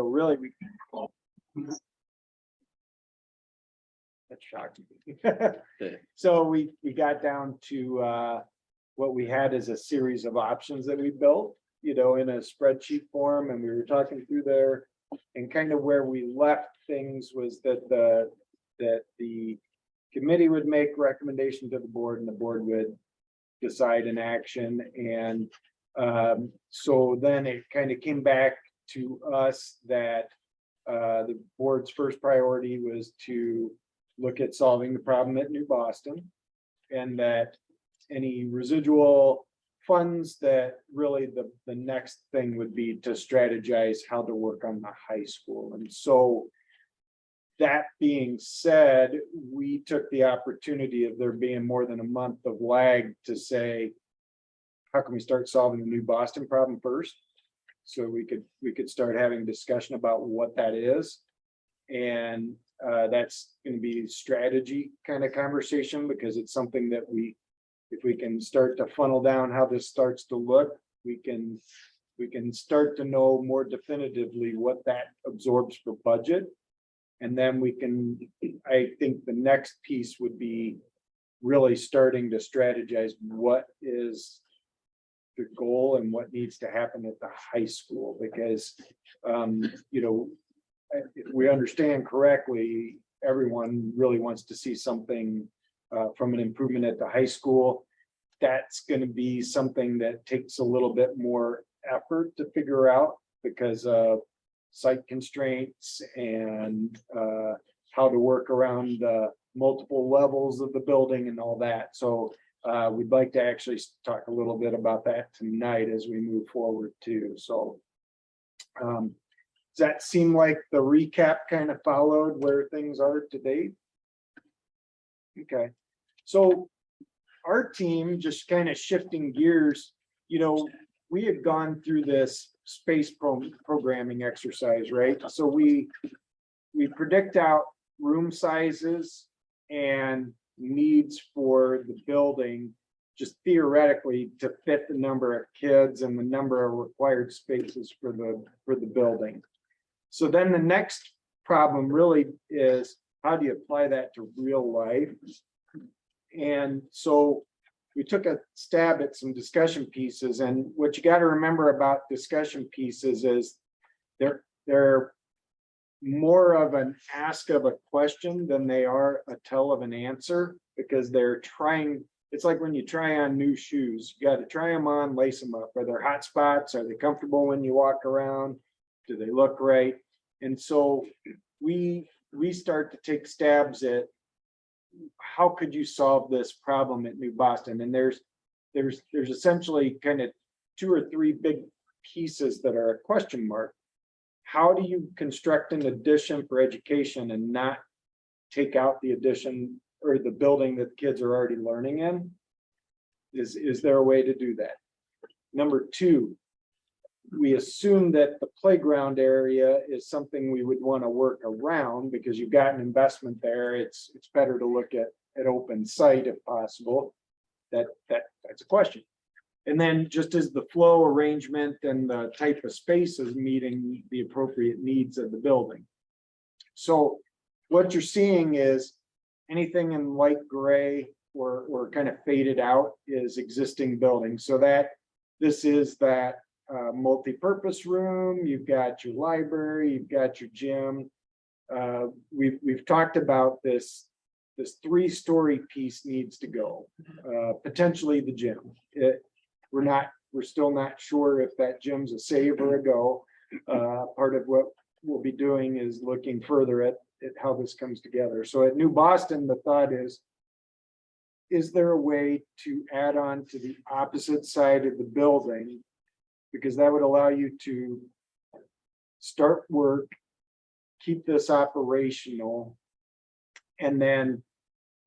really that shocked me. So we got down to what we had as a series of options that we built, in a spreadsheet form, and we were talking through there, and kind of where we left things was that the committee would make recommendation to the board, and the board would decide an action. And so then it kind of came back to us that the board's first priority was to look at solving the problem at New Boston, and that any residual funds, that really the next thing would be to strategize how to work on the high school. And so that being said, we took the opportunity of there being more than a month of lag to say, how can we start solving the New Boston problem first? So we could start having discussion about what that is. And that's going to be strategy kind of conversation, because it's something that if we can start to funnel down how this starts to look, we can start to know more definitively what that absorbs for budget. And then I think the next piece would be really starting to strategize what is the goal and what needs to happen at the high school, because if we understand correctly, everyone really wants to see something from an improvement at the high school. That's going to be something that takes a little bit more effort to figure out, because of site constraints and how to work around multiple levels of the building and all that. So we'd like to actually talk a little bit about that tonight as we move forward too. So does that seem like the recap kind of followed where things are to date? Okay, so our team, just kind of shifting gears, we had gone through this space programming exercise, right? So we predict out room sizes and needs for the building, just theoretically, to fit the number of kids and the number of required spaces for the building. So then the next problem really is, how do you apply that to real life? And so we took a stab at some discussion pieces, and what you got to remember about discussion pieces is they're more of an ask of a question than they are a tell of an answer, because it's like when you try on new shoes, you got to try them on, lace them up. Are there hot spots? Are they comfortable when you walk around? Do they look right? And so we start to take stabs at how could you solve this problem at New Boston? And there's essentially kind of 2 or 3 big pieces that are a question mark. How do you construct an addition for education and not take out the addition or the building that kids are already learning in? Is there a way to do that? Number 2, we assume that the playground area is something we would want to work around, because you've got an investment there. It's better to look at open site if possible. That's a question. And then, just as the flow arrangement and the type of space is meeting the appropriate needs of the building. So what you're seeing is anything in light gray or kind of faded out is existing buildings. So that this is that multi-purpose room. You've got your library, you've got your gym. We've talked about this 3-story piece needs to go, potentially the gym. We're still not sure if that gym's a save or a go. Part of what we'll be doing is looking further at how this comes together. So at New Boston, the thought is there a way to add on to the opposite side of the building, because that would allow you to start work, keep this operational, and then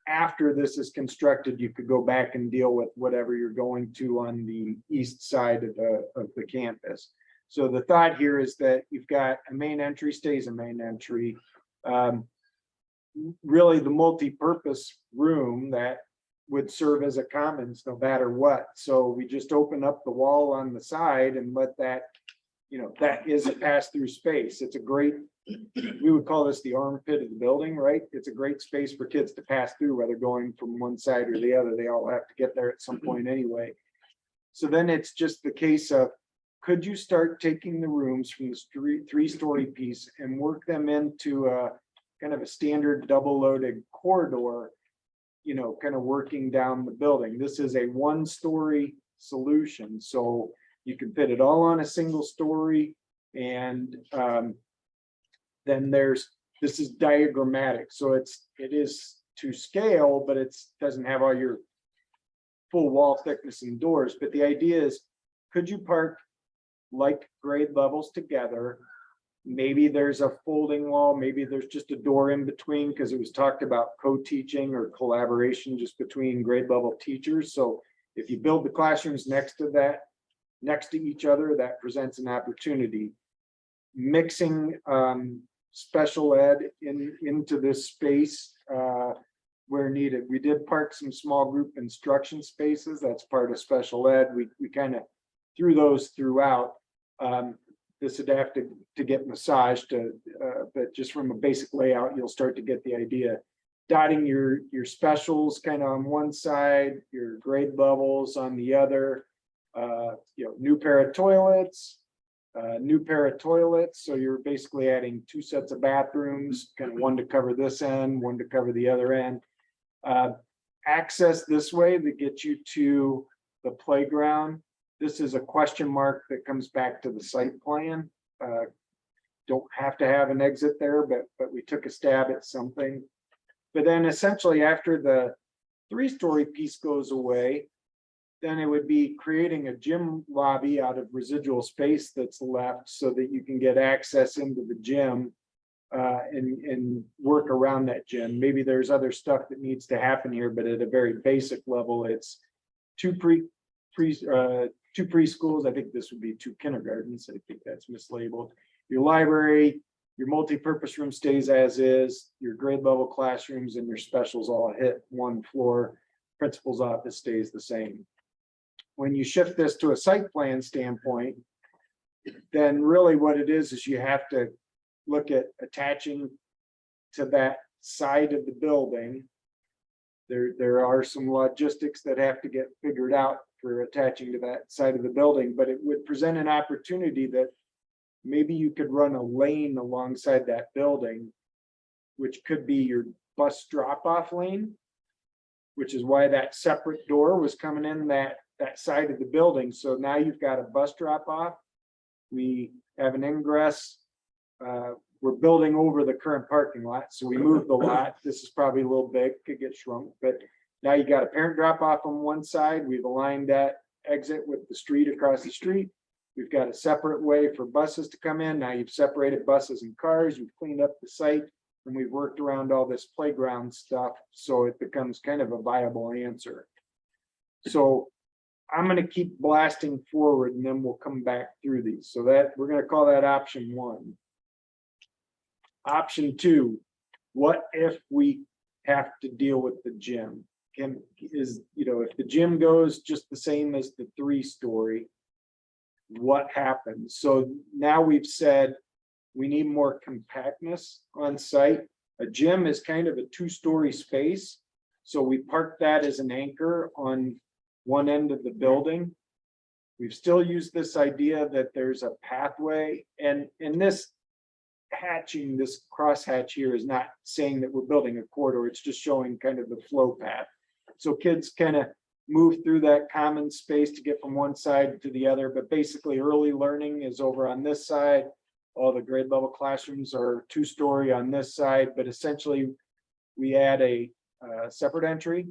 after this is constructed, you could go back and deal with whatever you're going to on the east side of the campus. So the thought here is that you've got a main entry, stays a main entry. Really the multi-purpose room that would serve as a commons no matter what. So we just open up the wall on the side and let that that is a pass-through space. It's a great, we would call this the armpit of the building, right? It's a great space for kids to pass through, whether going from one side or the other. They all have to get there at some point anyway. So then it's just the case of, could you start taking the rooms from the three-story piece and work them into a kind of a standard double-loaded corridor, kind of working down the building? This is a one-story solution, so you can fit it all on a single story. And then this is diagrammatic, so it is to scale, but it doesn't have all your full wall thickness and doors. But the idea is, could you park like grade levels together? Maybe there's a folding wall, maybe there's just a door in between, because it was talked about co-teaching or collaboration just between grade level teachers. So if you build the classrooms next to each other, that presents an opportunity. Mixing special ed into this space where needed. We did park some small group instruction spaces. That's part of special ed. We kind of threw those throughout. This would have to get massaged, but just from a basic layout, you'll start to get the idea. Dotting your specials kind of on one side, your grade levels on the other. New pair of toilets, So you're basically adding two sets of bathrooms, kind of one to cover this end, one to cover the other end. Access this way that gets you to the playground. This is a question mark that comes back to the site plan. Don't have to have an exit there, but we took a stab at something. But then essentially after the three-story piece goes away, then it would be creating a gym lobby out of residual space that's left so that you can get access into the gym and work around that gym. Maybe there's other stuff that needs to happen here, but at a very basic level, it's two preschools. I think this would be two kindergartens. I think that's mislabeled. Your library, your multi-purpose room stays as is, your grade level classrooms and your specials all hit one floor. Principal's office stays the same. When you shift this to a site plan standpoint, then really what it is you have to look at attaching to that side of the building. There are some logistics that have to get figured out for attaching to that side of the building, but it would present an opportunity that maybe you could run a lane alongside that building, which could be your bus drop-off lane, which is why that separate door was coming in that side of the building. So now you've got a bus drop-off. We have an ingress. We're building over the current parking lot, so we moved the lot. This is probably a little big, could get shrunk, but now you got a parent drop-off on one side. We've aligned that exit with the street across the street. We've got a separate way for buses to come in. Now you've separated buses and cars. You've cleaned up the site, and we've worked around all this playground stuff, so it becomes kind of a viable answer. So I'm going to keep blasting forward, and then we'll come back through these. So that we're going to call that option 1. Option 2, what if we have to deal with the gym? If the gym goes just the same as the 3-story, what happens? So now we've said we need more compactness on site. A gym is kind of a 2-story space, so we parked that as an anchor on one end of the building. We've still used this idea that there's a pathway, and this hatching, this crosshatch here is not saying that we're building a corridor, it's just showing kind of the flow path. So kids kind of move through that common space to get from one side to the other, but basically early learning is over on this side. All the grade level classrooms are 2-story on this side, but essentially we add a separate entry.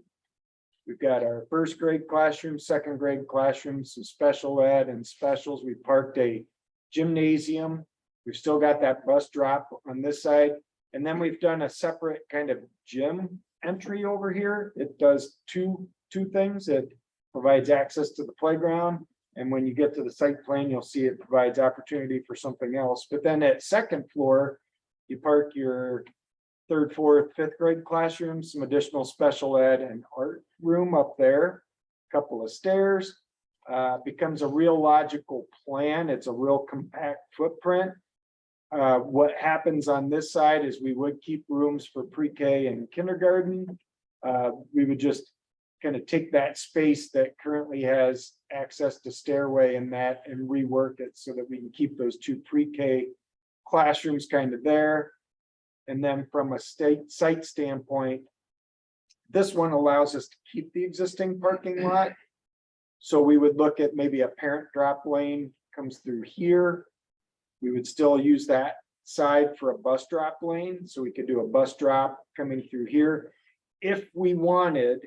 We've got our 1st grade classroom, 2nd grade classrooms, some special ed and specials. We parked a gymnasium. We've still got that bus drop on this side. And then we've done a separate kind of gym entry over here. It does two things. It provides access to the playground. And when you get to the site plan, you'll see it provides opportunity for something else. But then at 2nd floor, you park your 3rd, 4th, 5th grade classrooms, some additional special ed and art room up there, a couple of stairs. becomes a real logical plan. It's a real compact footprint. What happens on this side is we would keep rooms for pre-K and kindergarten. We would just kind of take that space that currently has access to stairway and that and rework it so that we can keep those two pre-K classrooms kind of there. And then from a site standpoint, this one allows us to keep the existing parking lot. So we would look at maybe a parent drop lane comes through here. We would still use that side for a bus drop lane. So we could do a bus drop coming through here. If we wanted,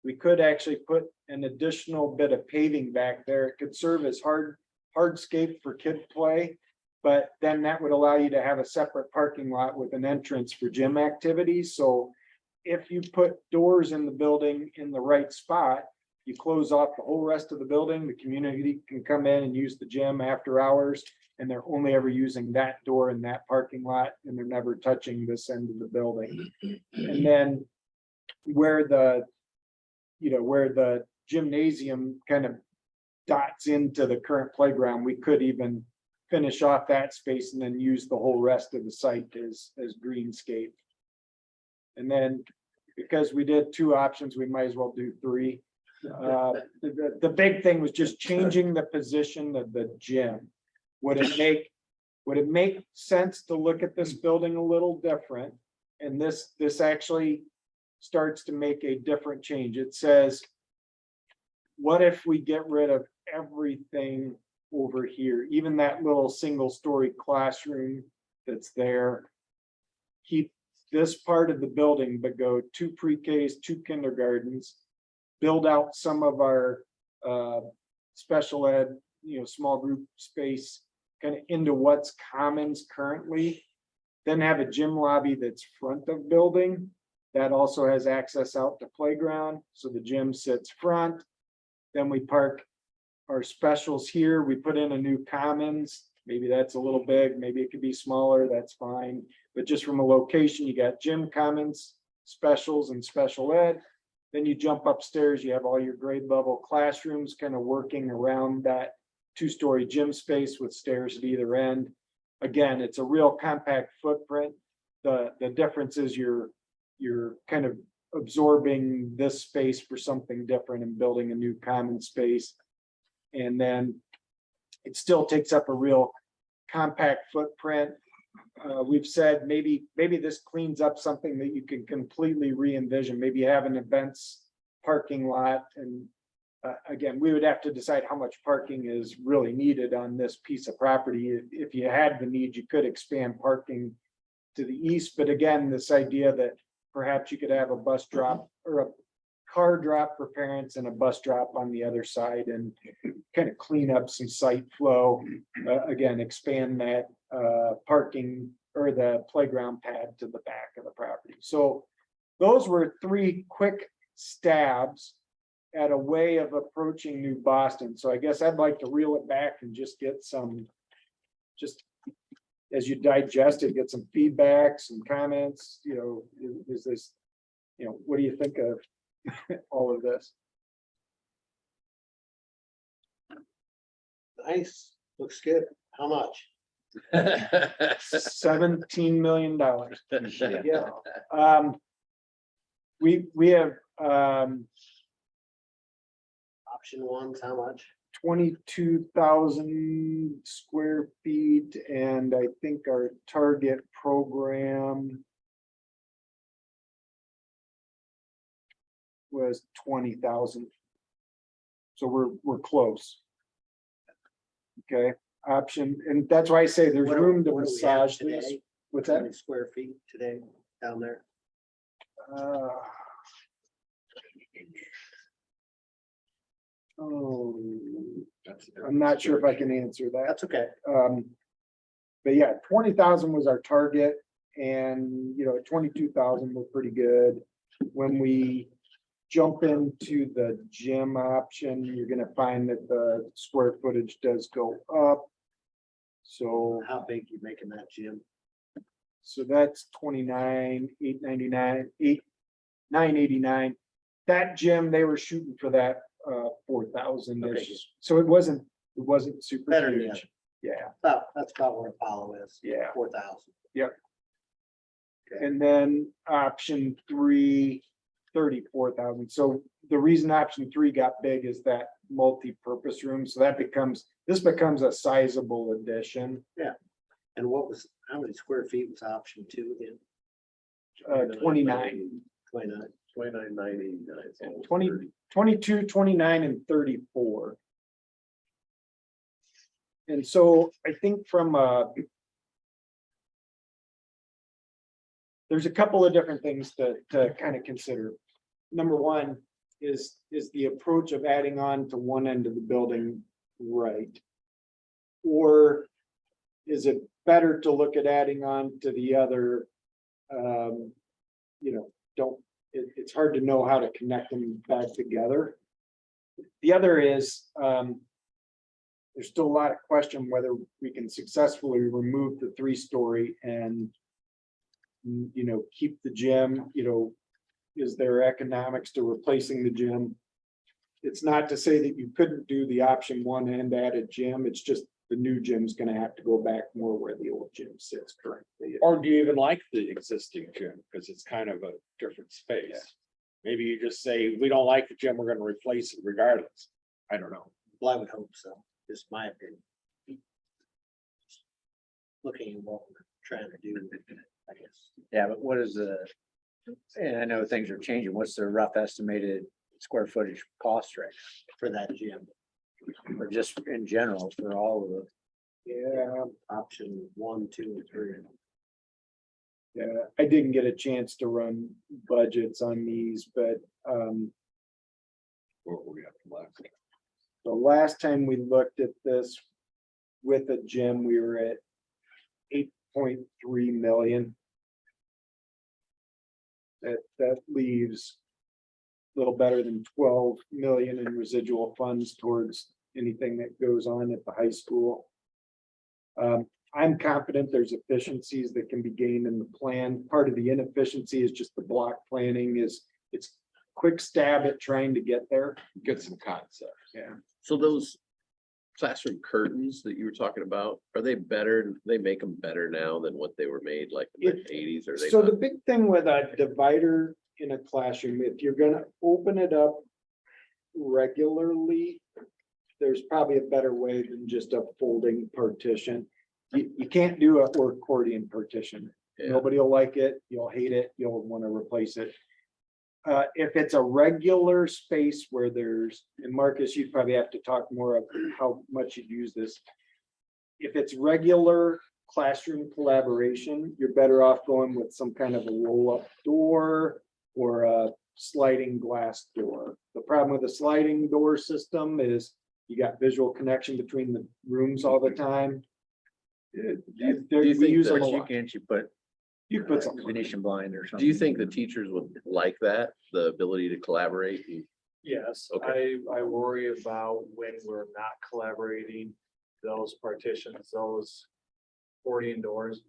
we could actually put an additional bit of paving back there. It could serve as hardscape for kid play, but then that would allow you to have a separate parking lot with an entrance for gym activities. So if you put doors in the building in the right spot, you close off the whole rest of the building, the community can come in and use the gym after hours, and they're only ever using that door in that parking lot, and they're never touching this end of the building. And then where the gymnasium kind of dots into the current playground, we could even finish off that space and then use the whole rest of the site as greenscape. And then because we did two options, we might as well do three. The big thing was just changing the position of the gym. Would it make sense to look at this building a little different? And this actually starts to make a different change. It says, what if we get rid of everything over here, even that little single-story classroom that's there, keep this part of the building, but go 2 pre-Ks, 2 kindergartens, build out some of our special ed, small group space kind of into what's commons currently, then have a gym lobby that's front of building that also has access out to playground. So the gym sits front. Then we park our specials here. We put in a new commons. Maybe that's a little big, maybe it could be smaller, that's fine. But just from a location, you got gym commons, specials, and special ed. Then you jump upstairs, you have all your grade level classrooms kind of working around that 2-story gym space with stairs at either end. Again, it's a real compact footprint. The difference is you're kind of absorbing this space for something different and building a new common space. And then it still takes up a real compact footprint. We've said maybe this cleans up something that you can completely re-envision. Maybe you have an events parking lot, and again, we would have to decide how much parking is really needed on this piece of property. If you had the need, you could expand parking to the east. But again, this idea that perhaps you could have a bus drop or a car drop for parents and a bus drop on the other side and kind of clean up some site flow. Again, expand that parking or the playground pad to the back of the property. So those were 3 quick stabs at a way of approaching New Boston. So I guess I'd like to reel it back and just get some, just as you digest it, get some feedback, some comments, is this, what do you think of all of this? Nice, looks good. How much? $17 million. Yeah. We have Option one's how much? 22,000 square feet, and I think our target program was 20,000. So we're close. Okay, option, and that's why I say there's room to massage this. What's that? 20 square feet today down there. Oh, I'm not sure if I can answer that. That's okay. But yeah, 20,000 was our target, and 22,000 were pretty good. When we jump into the gym option, you're going to find that the square footage does go up. So how big you making that gym? So that's 29,899, 989. That gym, they were shooting for that 4,000-ish. Okay. So it wasn't super Better than huge. Yeah, That's about where Apollo is. Yeah. 4,000. and then option 3, 34,000. So the reason option 3 got big is that multi-purpose room. So this becomes a sizable addition. And how many square feet was option 2 again? 29. 29. 29.99. 22, 29, and 34. And so I think there's a couple of different things to kind of consider. Number one is the approach of adding on to one end of the building right? Or is it better to look at adding on to the other? It's hard to know how to connect them back together. The other is, there's still a lot of question whether we can successfully remove the 3-story and, keep the gym, is there economics to replacing the gym? It's not to say that you couldn't do the option 1 and add a gym. It's just the new gym's gonna have to go back more where the old gym sits currently. Or do you even like the existing gym? Because it's kind of a different space. Yeah. Maybe you just say, we don't like the gym, we're gonna replace it regardless. I don't know. Well, I would hope so. Just my opinion. Looking at what we're trying to do, I guess. Yeah, but what is and I know things are changing, what's the rough estimated square footage cost right For that gym, now? Or just in general for all of the, Yeah, option 1, 2, and 3. yeah, I didn't get a chance to run budgets on these, but What were we up to last? the last time we looked at this with a gym, we were at 8.3 million. That leaves a little better than 12 million in residual funds towards anything that goes on at the high school. I'm confident there's efficiencies that can be gained in the plan. Part of the inefficiency is just the block planning it's quick stab at trying to get there. Get some concept. Yeah. So those classroom curtains that you were talking about, are they better? They make them better now than what they were made like in the 80s, or they So the not? big thing with a divider in a classroom, if you're gonna open it up regularly, there's probably a better way than just a folding partition. You can't do a accordion partition. Yeah. Nobody will like it. You'll hate it. You'll want to replace it. If it's a regular space where and Marcus, you'd probably have to talk more of how much you'd use this. If it's regular classroom collaboration, you're better off going with some kind of a roll-up door or a sliding glass door. The problem with the sliding door system is you got visual connection between the rooms all the time. Do you think use that them a you lot. can't, you put You put something. Venetian blind or something. Do you think the teachers would like that, the ability to collaborate? Yes, Okay. I worry about when we're not collaborating, those partitions, those accordion doors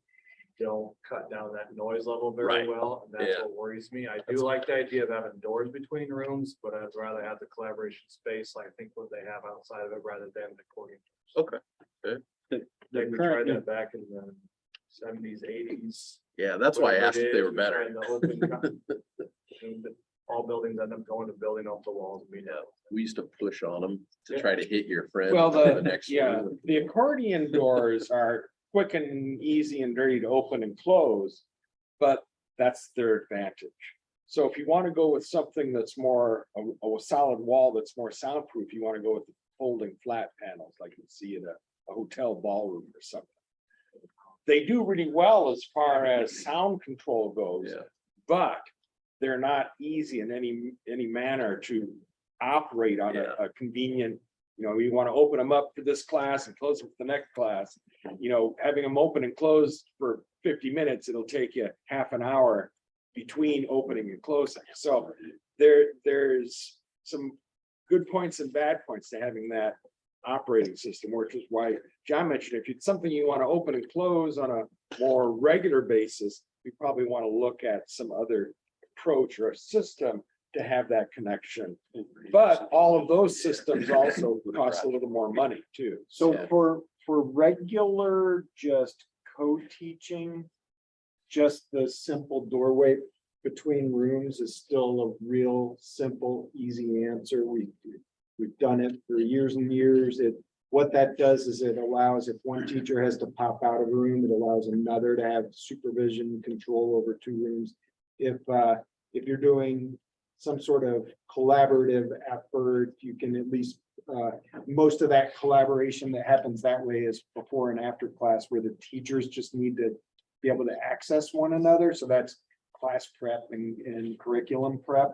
don't cut down that noise level very Right. well, and that's Yeah. what worries me. I do like the idea of having doors between rooms, but I'd rather have the collaboration space, I think, what they have outside of it rather than the accordion. Okay. Like we tried that back in the 70s, 80s. Yeah, that's why I whatever asked it if they is, were we better. tried to open and all buildings end up going to building off the walls. We used to push on them to Yeah. try to hit your friend. Well, in the next yeah, room. the accordion doors are quick and easy and dirty to open and close, but that's their advantage. So if you want to go with something that's more, a solid wall that's more soundproof, you want to go with the folding flat panels like you see in a hotel ballroom or something. They do really well as far as sound control goes, Yeah. but they're not easy in any manner to operate on Yeah. a convenient, you want to open them up for this class and close them for the next class. Having them open and closed for 50 minutes, it'll take you half an hour between opening and closing. So there's some good points and bad points to having that operating system, which is why John mentioned if it's something you want to open and close on a more regular basis, we probably want to look at some other approach or a system to have that connection. But all of those systems also cost a little more money too. So Yeah. for regular, just co-teaching, just the simple doorway between rooms is still a real simple, easy answer. We've done it for years and years. What that does is it allows, if one teacher has to pop out of a room, it allows another to have supervision control over two rooms. If you're doing some sort of collaborative effort, you can at least, most of that collaboration that happens that way is before and after class, where the teachers just need to be able to access one another. So that's class prep and curriculum prep.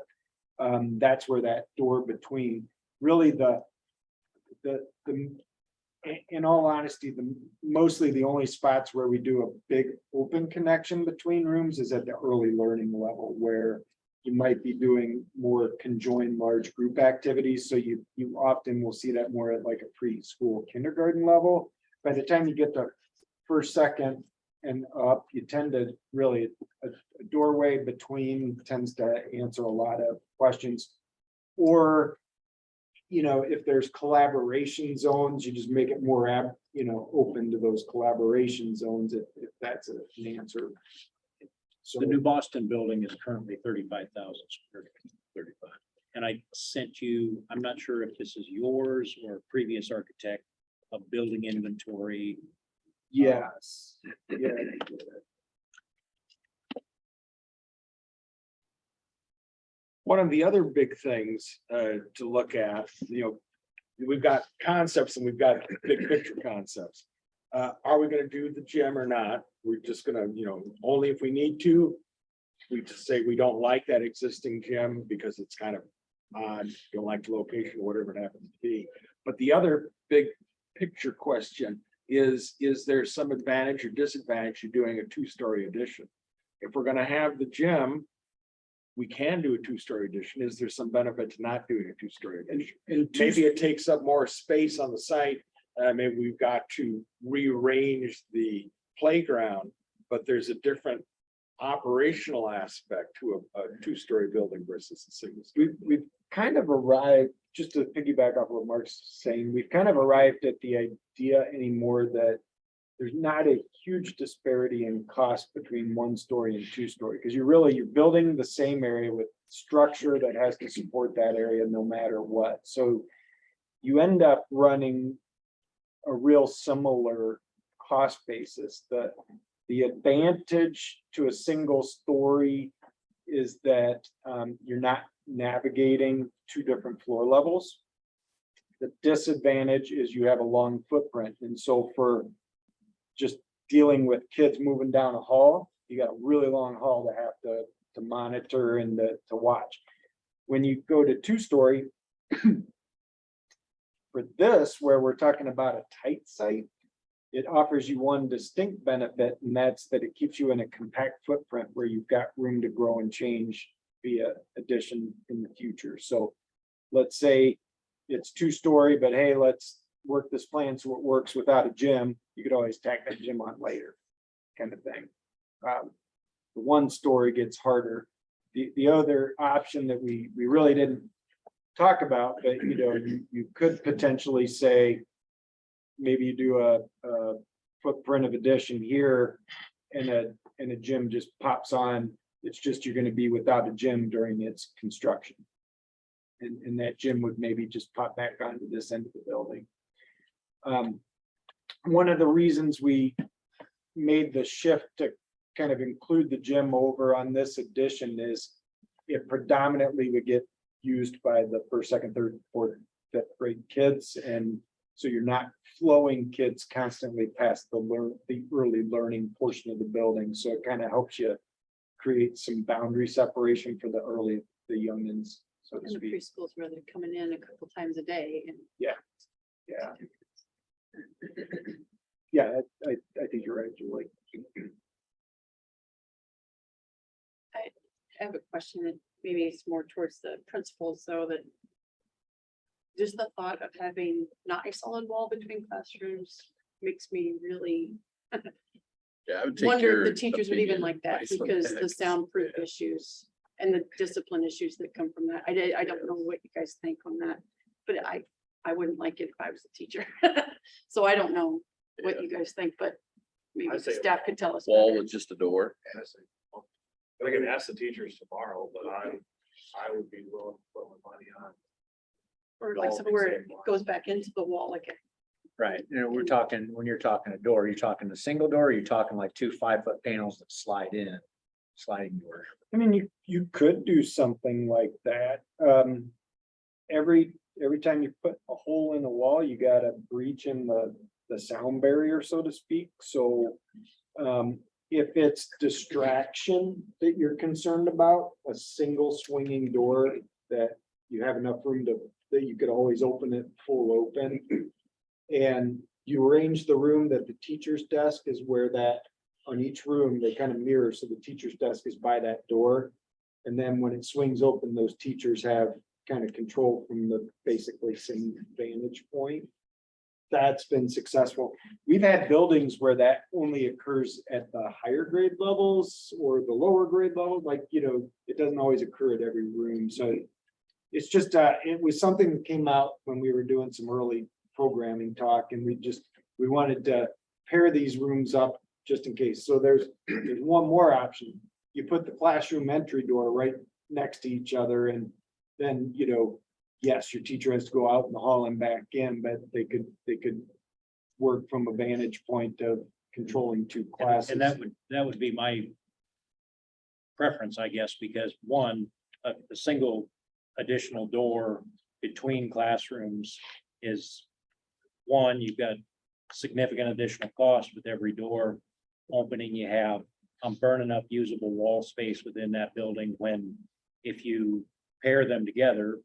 That's where that door between, really in all honesty, mostly the only spots where we do a big open connection between rooms is at the early learning level, where you might be doing more conjoined large group activities. So you often will see that more at like a preschool kindergarten level. By the time you get to first, second and up, you tend to really, a doorway between tends to answer a lot of questions. Or, if there's collaboration zones, you just make it more open to those collaboration zones if that's an answer. So The new Boston building is currently 35,000 square feet. 35. And I sent you, I'm not sure if this is yours or previous architect, a building inventory. yes, yeah. One of the other big things to look at, we've got concepts and we've got big picture concepts. Are we gonna do the gym or not? We're just gonna, only if we need to. We just say we don't like that existing gym because it's kind of odd, don't like the location, whatever it happens to be. But the other big picture question is there some advantage or disadvantage to doing a two-story addition? If we're gonna have the gym, we can do a two-story addition. Is there some benefit to not doing a two-story addition? And Maybe it takes up more space on the site. Maybe we've got to rearrange the playground, but there's a different operational aspect to a two-story building versus a single. we've kind of arrived, just to piggyback off what Mark's saying, we've kind of arrived at the idea anymore that there's not a huge disparity in cost between one story and two story, because you're building the same area with structure that has to support that area no matter what. So you end up running a real similar cost basis. The advantage to a single story is that you're not navigating two different floor levels. The disadvantage is you have a long footprint. And so for just dealing with kids moving down a hall, you got a really long hall to have to monitor and to watch. When you go to two-story, for this, where we're talking about a tight site, it offers you one distinct benefit, and that's that it keeps you in a compact footprint where you've got room to grow and change via addition in the future. So let's say it's two-story, but hey, let's work this plan so it works without a gym. You could always tack that gym on later, kind of thing. The one story gets harder. The other option that we really didn't talk about, but you could potentially say, maybe you do a footprint of addition here and a gym just pops on. It's just you're going to be without a gym during its construction. And that gym would maybe just pop back onto this end of the building. One of the reasons we made the shift to kind of include the gym over on this addition is it predominantly would get used by the first, second, third, fourth, fifth grade kids. And so you're not flowing kids constantly past the early learning portion of the building. So it kind of helps you create some boundary separation for the youngins, so to And the speak. preschools where they're coming in a couple times a day and. Yeah. Yeah, I think you're right, Julie. I have a question that maybe it's more towards the principals, so that. Just the thought of having not a solid wall between classrooms makes me really Yeah, I would take wonder your if the teachers would even opinion like that, advice on because that. the soundproof Yeah. issues. and the discipline issues that come from that. I don't know what you guys think on that, but I wouldn't like it if I was a teacher. So I don't know what you guys think, but maybe I the say staff could tell us. Wall better. with just a door. But I can ask the teachers tomorrow, but I would be willing to put my money on. Or like all somewhere where the it same line. goes back into the wall, like, Right, we're talking, when you're talking a door, you're talking a single door, you're talking like 2 5-foot panels that slide in, sliding door. I mean, you could do something like that. Every time you put a hole in the wall, you got a breach in the sound barrier, so to speak. So if it's distraction that you're concerned about, a single swinging door that you have enough room that you could always open it full open. And you arrange the room that the teacher's desk is where that, on each room, they kind of mirror, so the teacher's desk is by that door. And then when it swings open, those teachers have kind of control from the basically same vantage point. That's been successful. We've had buildings where that only occurs at the higher grade levels or the lower grade levels, like, it doesn't always occur at every room, so. It's just, it was something that came out when we were doing some early programming talk, and we wanted to pair these rooms up just in case. So there's one more option. You put the classroom entry door right next to each other, and then, yes, your teacher has to go out in the hall and back in, but they could work from a vantage point of controlling 2 classes. And that would be my preference, I guess, because one, a single additional door between classrooms is one, you've got significant additional cost with every door opening you have. I'm burning up usable wall space within that building when, if you pair them together,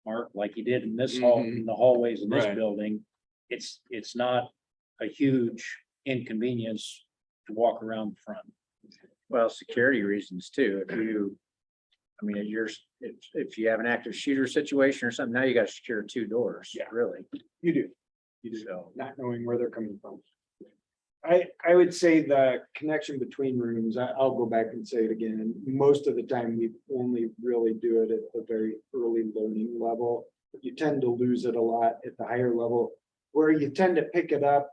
Mark, like you did in this hall, in the hallways in this Right. building, it's not a huge inconvenience to walk around the front. Well, security reasons too, if you have an active shooter situation or something, now you gotta secure 2 doors, Yeah. really. You do, So, not knowing where they're coming from. I would say the connection between rooms, I'll go back and say it again, most of the time, we only really do it at the very early learning level. You tend to lose it a lot at the higher level, where you tend to pick it up,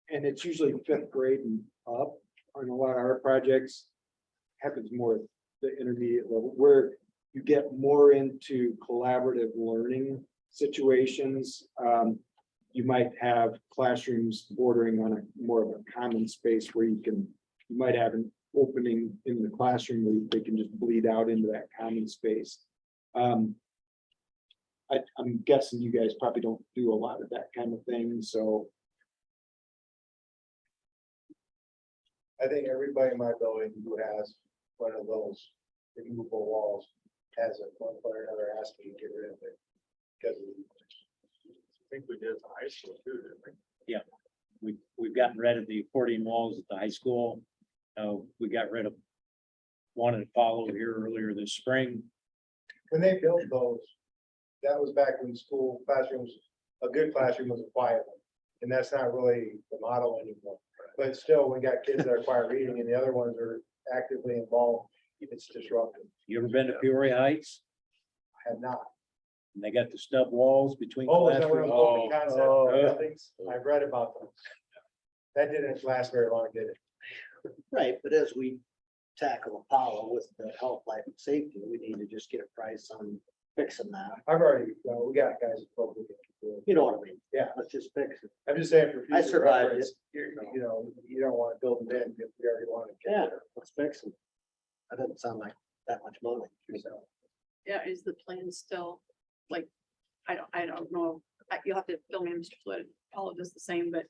and it's usually 5th grade and up on a lot of our projects. Happens more at the intermediate level, where you get more into collaborative learning situations. You might have classrooms bordering on more of a common space where you might have an opening in the classroom where they can just bleed out into that common space. I'm guessing you guys probably don't do a lot of that kind of thing, so. I think everybody in my building who has one of those removable walls has it, one way or another asking to get rid of it. Because I think we did at the high school too, didn't we? We've gotten rid of the accordion walls at the high school. We got rid of one at Apollo here earlier this spring. when they built those, that was back when school classrooms, a good classroom was a quiet one. And that's not really the model anymore. But still, we got kids that are quiet reading and the other ones are actively involved. It's disruptive. You ever been to Peoria Heights? I have not. And they got the stub walls between Oh, is that one of classrooms. those open concept Oh. buildings? I've read about those. That didn't last very long, did it? Right, but as we tackle Apollo with the health, life and safety, we need to just get a price on fixing that. I've already, we got guys. that probably can do it. You know what I mean? Yeah. Let's just fix it. I'm just saying for I future survived reference, you know, you don't want to build it in if we already want to. Yeah, let's fix it. That doesn't sound like that much money. So, yeah, is the plan still, like, I don't know, you'll have to fill me in, Mr. Flood, Paula does the same, but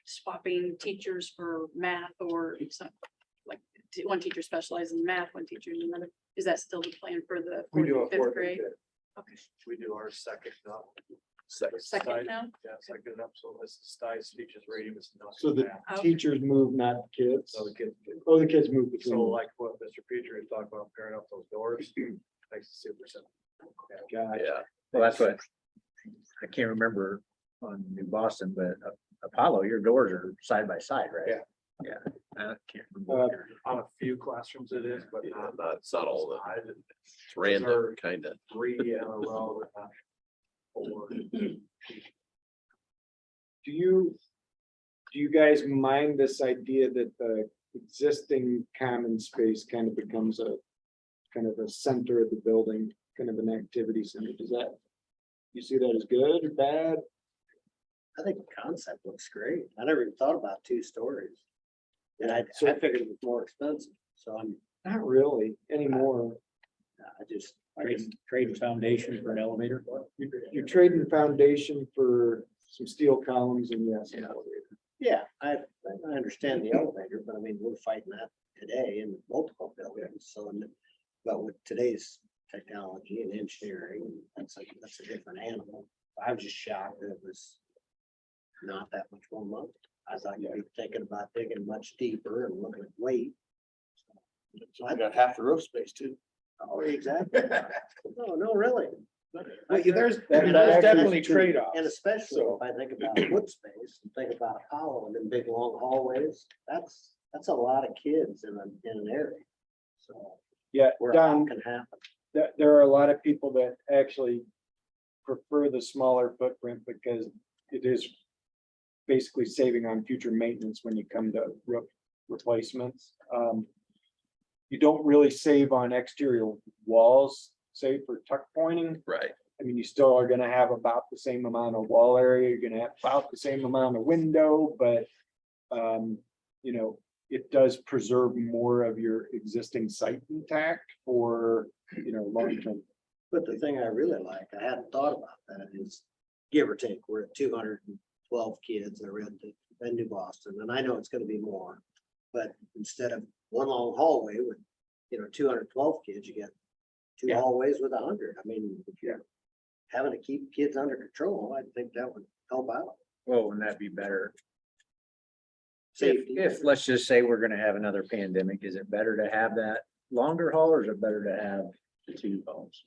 swapping teachers for math or some, like, one teacher specializes in math, one teacher in another, is that still the plan for the We do a 4th and 5th fourth and grade? fifth. Okay, We do our second up. second now? Yeah, second up, so this is Stice teaches reading, this is not. So the math. Okay. teachers move, not the kids. So the kids, Oh, the kids move between. so like what Mr. Petrie was talking about, pairing up those doors, makes it super simple. Gotcha. Yeah. well, that's what, I can't remember on New Boston, but Apollo, your doors are side by side, right? Yeah. I can't remember. On a few classrooms it is, but not. Not subtle, though. I did It's random, kind of. 3 in a row, but not 4. Do you guys mind this idea that the existing common space kind of becomes a kind of a center of the building, kind of an activity center? Does that, you see that as good or bad? I think the concept looks great. I never even thought about 2 stories. And I figured it was more expensive, so I'm, Not really anymore. I just. Trade foundation for an elevator. You're trading foundation for some steel columns and yes. an elevator. Yeah, I understand the elevator, but I mean, we're fighting that today in multiple buildings, so, but with today's technology and engineering, that's a different animal. I was just shocked that it was not that much more money. I thought you'd be thinking about digging much deeper and looking at weight. So I got half the roof space too. Oh, exactly. No, really. There's That- that definitely actually is true. trade-offs. And especially if I think about wood space and think about Apollo and then big long hallways, that's a lot of kids in an area. So Yeah, where a lot Don, can happen. there are a lot of people that actually prefer the smaller footprint because it is basically saving on future maintenance when you come to roof replacements. You don't really save on exterior walls, save for tuck pointing. Right. I mean, you still are gonna have about the same amount of wall area, you're gonna have about the same amount of window, but you know, it does preserve more of your existing site intact for, you know, long term. But the thing I really like, I hadn't thought about that, is give or take, we're at 212 kids that are in New Boston, and I know it's gonna be more. But instead of one long hallway with, 212 kids, you get 2 Yeah. hallways with 100. I mean, if you're having to keep kids under control, I think that would help out. Well, wouldn't that be better? Safety. If, let's just say we're gonna have another pandemic, is it better to have that longer haul or is it better to have the 2 halls?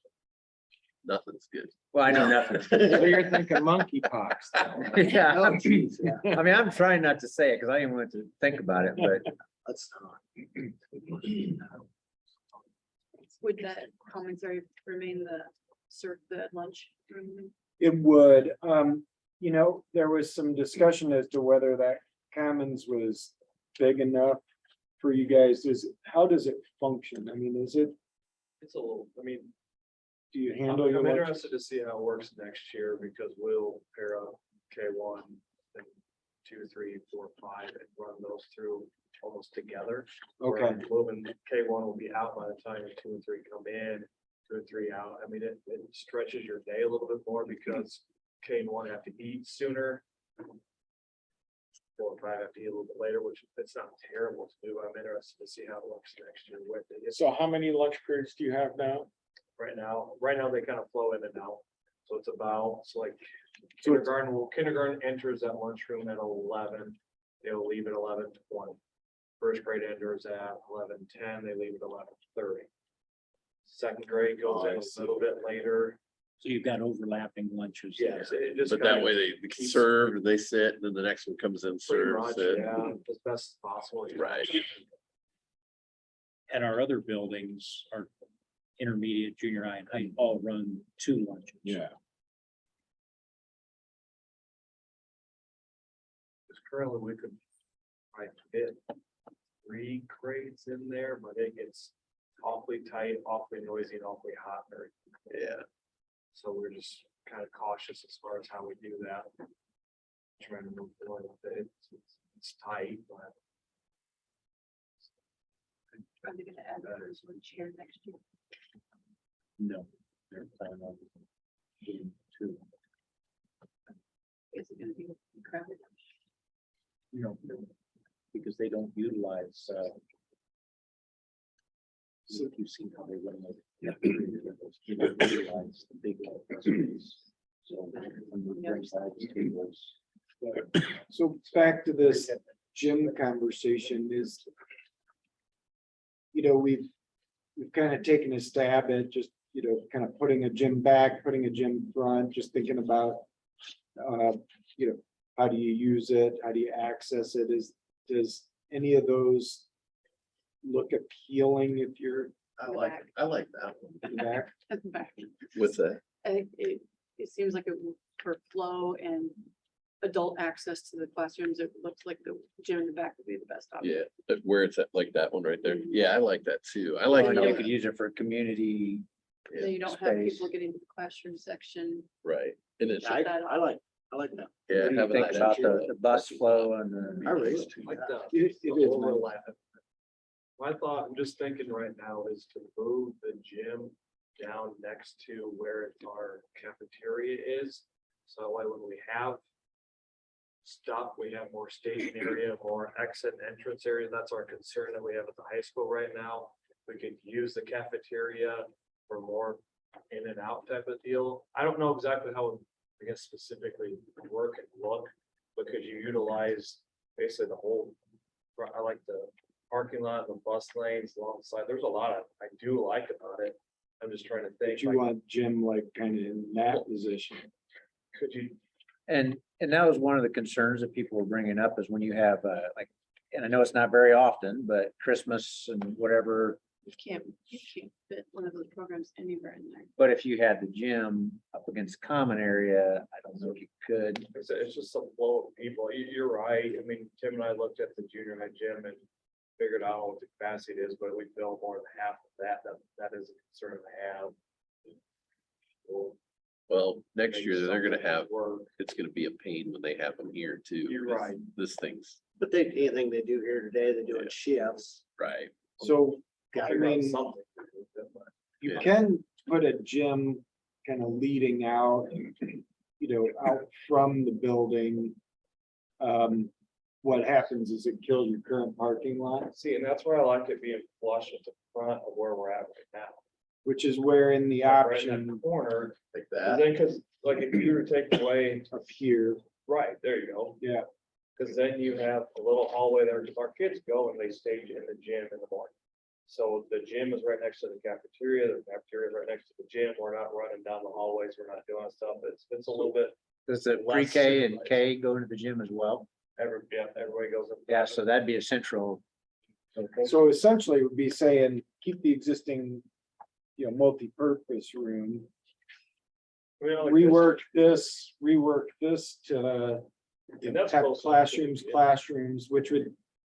Nothing's good. Well, I know nothing. So you're thinking monkeypox. Yeah, Oh, geez, yeah, I mean, I'm trying not to say it because I didn't want to think about it, but let's not. Would that commentary remain the lunch room? It would, you know, there was some discussion as to whether that commons was big enough for you guys. How does it function? I mean, It's a little, do you handle your I'm lunch? interested to see how it works next year because we'll pair up K1 and 2, 3, 4, 5 and run those through almost together. Okay, Where Moving K1 will be out by the time 2 and 3 come in, 2 and 3 out. I mean, it stretches your day a little bit more because K and 1 have to eat sooner. 4 and 5 have to eat a little bit later, which it's not terrible to do. I'm interested to see how it works next year with it. So how many lunch periods do you have now? Right now they kind of flow in and out. So it's like kindergarten enters that lunchroom at 11. They'll leave at 11:20. First grade enters at 11:10. They leave at 11:30. Second grade goes in a little bit later. So you've got overlapping lunches. there. Yes, it just. But kind that of way they keeps- serve, they sit, and then the next one comes in, Pretty serves much, it. yeah, as best as possible. Right. And our other buildings are intermediate, junior high and high all run 2 lunches. Yeah. Because currently we could, fit 3 grades in there, but it gets awfully tight, awfully noisy and awfully hot there. Yeah. So we're just kind of cautious as far as how we do that. Trying to move forward with it. It's tight, but Probably gonna add those one chair next year. No, they're planning on doing 2. Is it gonna be crowded? You know, because they don't utilize, so if you see how they run it. They don't utilize the big space. So when we bring side tables. so back to this gym conversation is, you know, we've kind of taken a stab at just, you know, kind of putting a gym back, putting a gym front, just thinking about, you know, how do you use it? How do you access it? Does any of those look appealing if you're I like that one back? At the back. with the, I think it seems like for flow and adult access to the classrooms, it looks like the gym in the back would be the best option. yeah, where it's at, like that one right there. Yeah, I like that too. I like. Well, how you that- could use it for community. Then you don't have space. people getting to the classroom section. Right, and it's, I like that. What yeah, do you having think that about extra- the bus flow and the? I really Like the It is overlap. My thought, I'm just thinking right now is to move the gym down next to where our cafeteria is. So that way when we have stuff, we have more staging area, more exit and entrance area. That's our concern that we have at the high school right now. We could use the cafeteria for more in and out type of deal. I don't know exactly how, I guess specifically work and look, but could you utilize basically the whole, I like the parking lot, the bus lanes alongside. There's a lot of, I do like about it. I'm just trying to think. But you like, want Jim like kind of in that position. Could you, And that was one of the concerns that people were bringing up is when you have like, and I know it's not very often, but Christmas and whatever. You can't fit one of those programs anywhere in there. But if you had the gym up against common area, I don't know if you could. it's just a flow of people. You're right. I mean, Tim and I looked at the junior high gym and figured out what the capacity is, but we feel more than half of that. That is a concern to have. We'll Well, next make year they're gonna something have, work. it's gonna be a pain when they have them here too. You're because right. This thing's, But anything they do here today, they do in shifts. right, So Gotta I figure out mean, something. you Yeah. can put a gym kind of leading out, out from the building. What happens is it kills your current parking lot, See, and that's why I like it being flush at the front of where we're at right now. which is where in the Right in that option corner, like and that. then, cause like if you were taking away, up here, right, there you go. yeah, Cause then you have a little hallway there, cause our kids go and they stage in the gym in the morning. So the gym is right next to the cafeteria is right next to the gym. We're not running down the hallways. We're not doing stuff. It's a little bit, Does the Less pre-K and supervised. K go into the gym as well? everybody goes. up. Yeah, so that'd be a central. so essentially it would be saying, keep the existing. Multi-purpose room, I mean, like this- rework this to. And that's Have close enough to the classrooms, which would,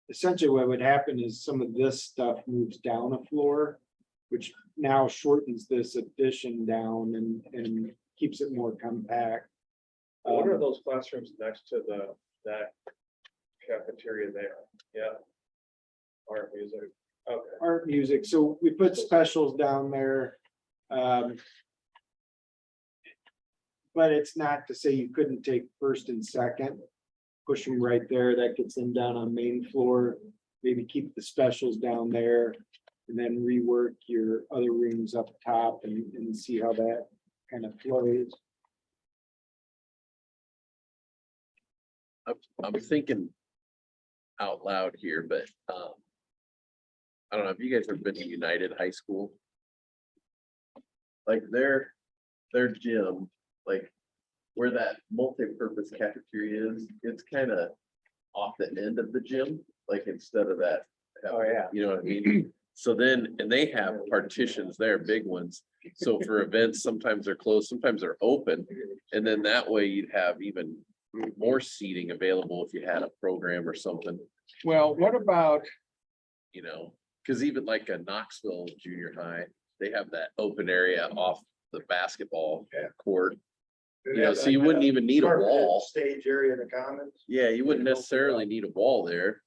essentially what would happen is some of this stuff moves down a floor. Which now shortens this addition down and keeps it more compact. What are those classrooms next to that cafeteria there? Yeah. Art music. Okay. Art, music, so we put specials down there. But it's not to say you couldn't take first and second. Push them right there, that gets them down on main floor, maybe keep the specials down there. And then rework your other rooms up top and see how that kind of flows. I'm thinking out loud here, but, I don't know, have you guys ever been to United High School? Like their gym, like where that multi-purpose cafeteria is, it's kind of off the end of the gym, like instead of that. Oh, yeah. You know what I mean? So then, and they have partitions there, big ones. So for events, sometimes they're closed, sometimes they're open. And then that way you'd have even more seating available if you had a program or something, Well, what about, you know? Cause even like a Knoxville junior high, they have that open area off the basketball court. You know, so you wouldn't even need a wall. Stage area in the commons. Yeah, you wouldn't necessarily need a wall there.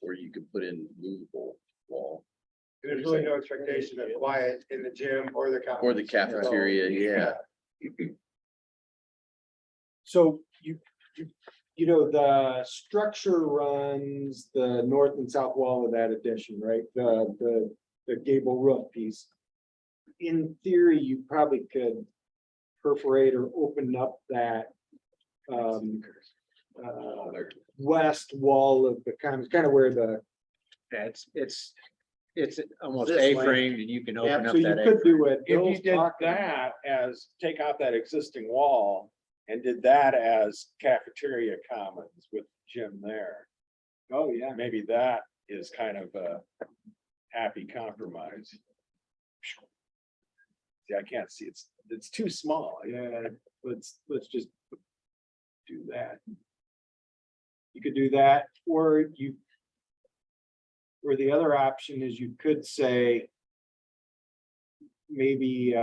Or you could put in movable wall There's really no expectation of quiet in the gym or the commons. or the cafeteria, yeah. So the structure runs the north and south wall of that addition, right? The gable roof piece. In theory, you probably could perforate or open up that west wall of the kind of where the, It's almost This way. A-framed and you can yeah, open so up you that could A-frame. do it. if you did that as, take out that existing wall and did that as cafeteria commons with gym there? Oh, yeah. Maybe that is kind of a happy compromise. See, I can't see, it's too small. Yeah, let's just do that. You could do that, or or the other option is you could say maybe,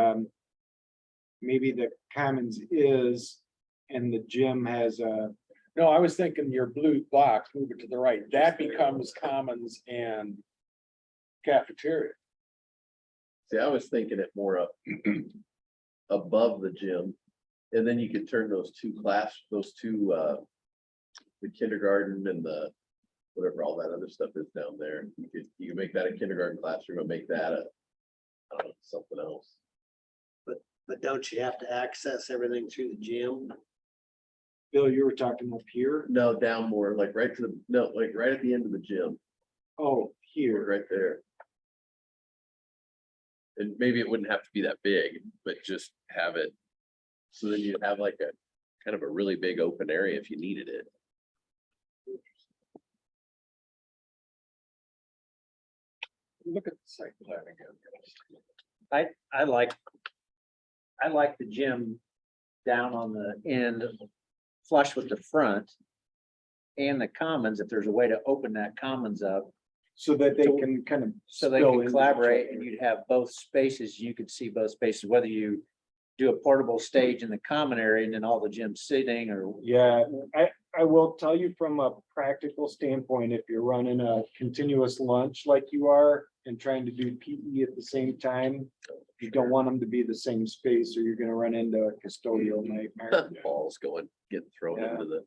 maybe the commons is, and the gym has a, No, I was thinking your blue box, move it to the right, that becomes commons and cafeteria. See, I was thinking it more up above the gym. And then you could turn those two, the kindergarten and the, whatever all that other stuff is down there. You could make that a kindergarten classroom and make that a, I don't know, something else. But don't you have to access everything through the gym? Bill, you were talking up here. No, down more, like right to the, no, like right at the end of the gym, Oh, here. right there. And maybe it wouldn't have to be that big, but just have it. So then you'd have like a kind of a really big open area if you needed it. Look at the site plan again. I like the gym down on the end, flush with the front. And the commons, if there's a way to open that commons up, So that they can kind of. so they spill can into collaborate each and other. you'd have both spaces, you could see both spaces, whether you do a portable stage in the common area and then all the gym sitting or. Yeah, I will tell you from a practical standpoint, if you're running a continuous lunch like you are and trying to do PE at the same time, you don't want them to be the same space or you're gonna run into a custodial nightmare. Balls going, getting thrown Yeah. into the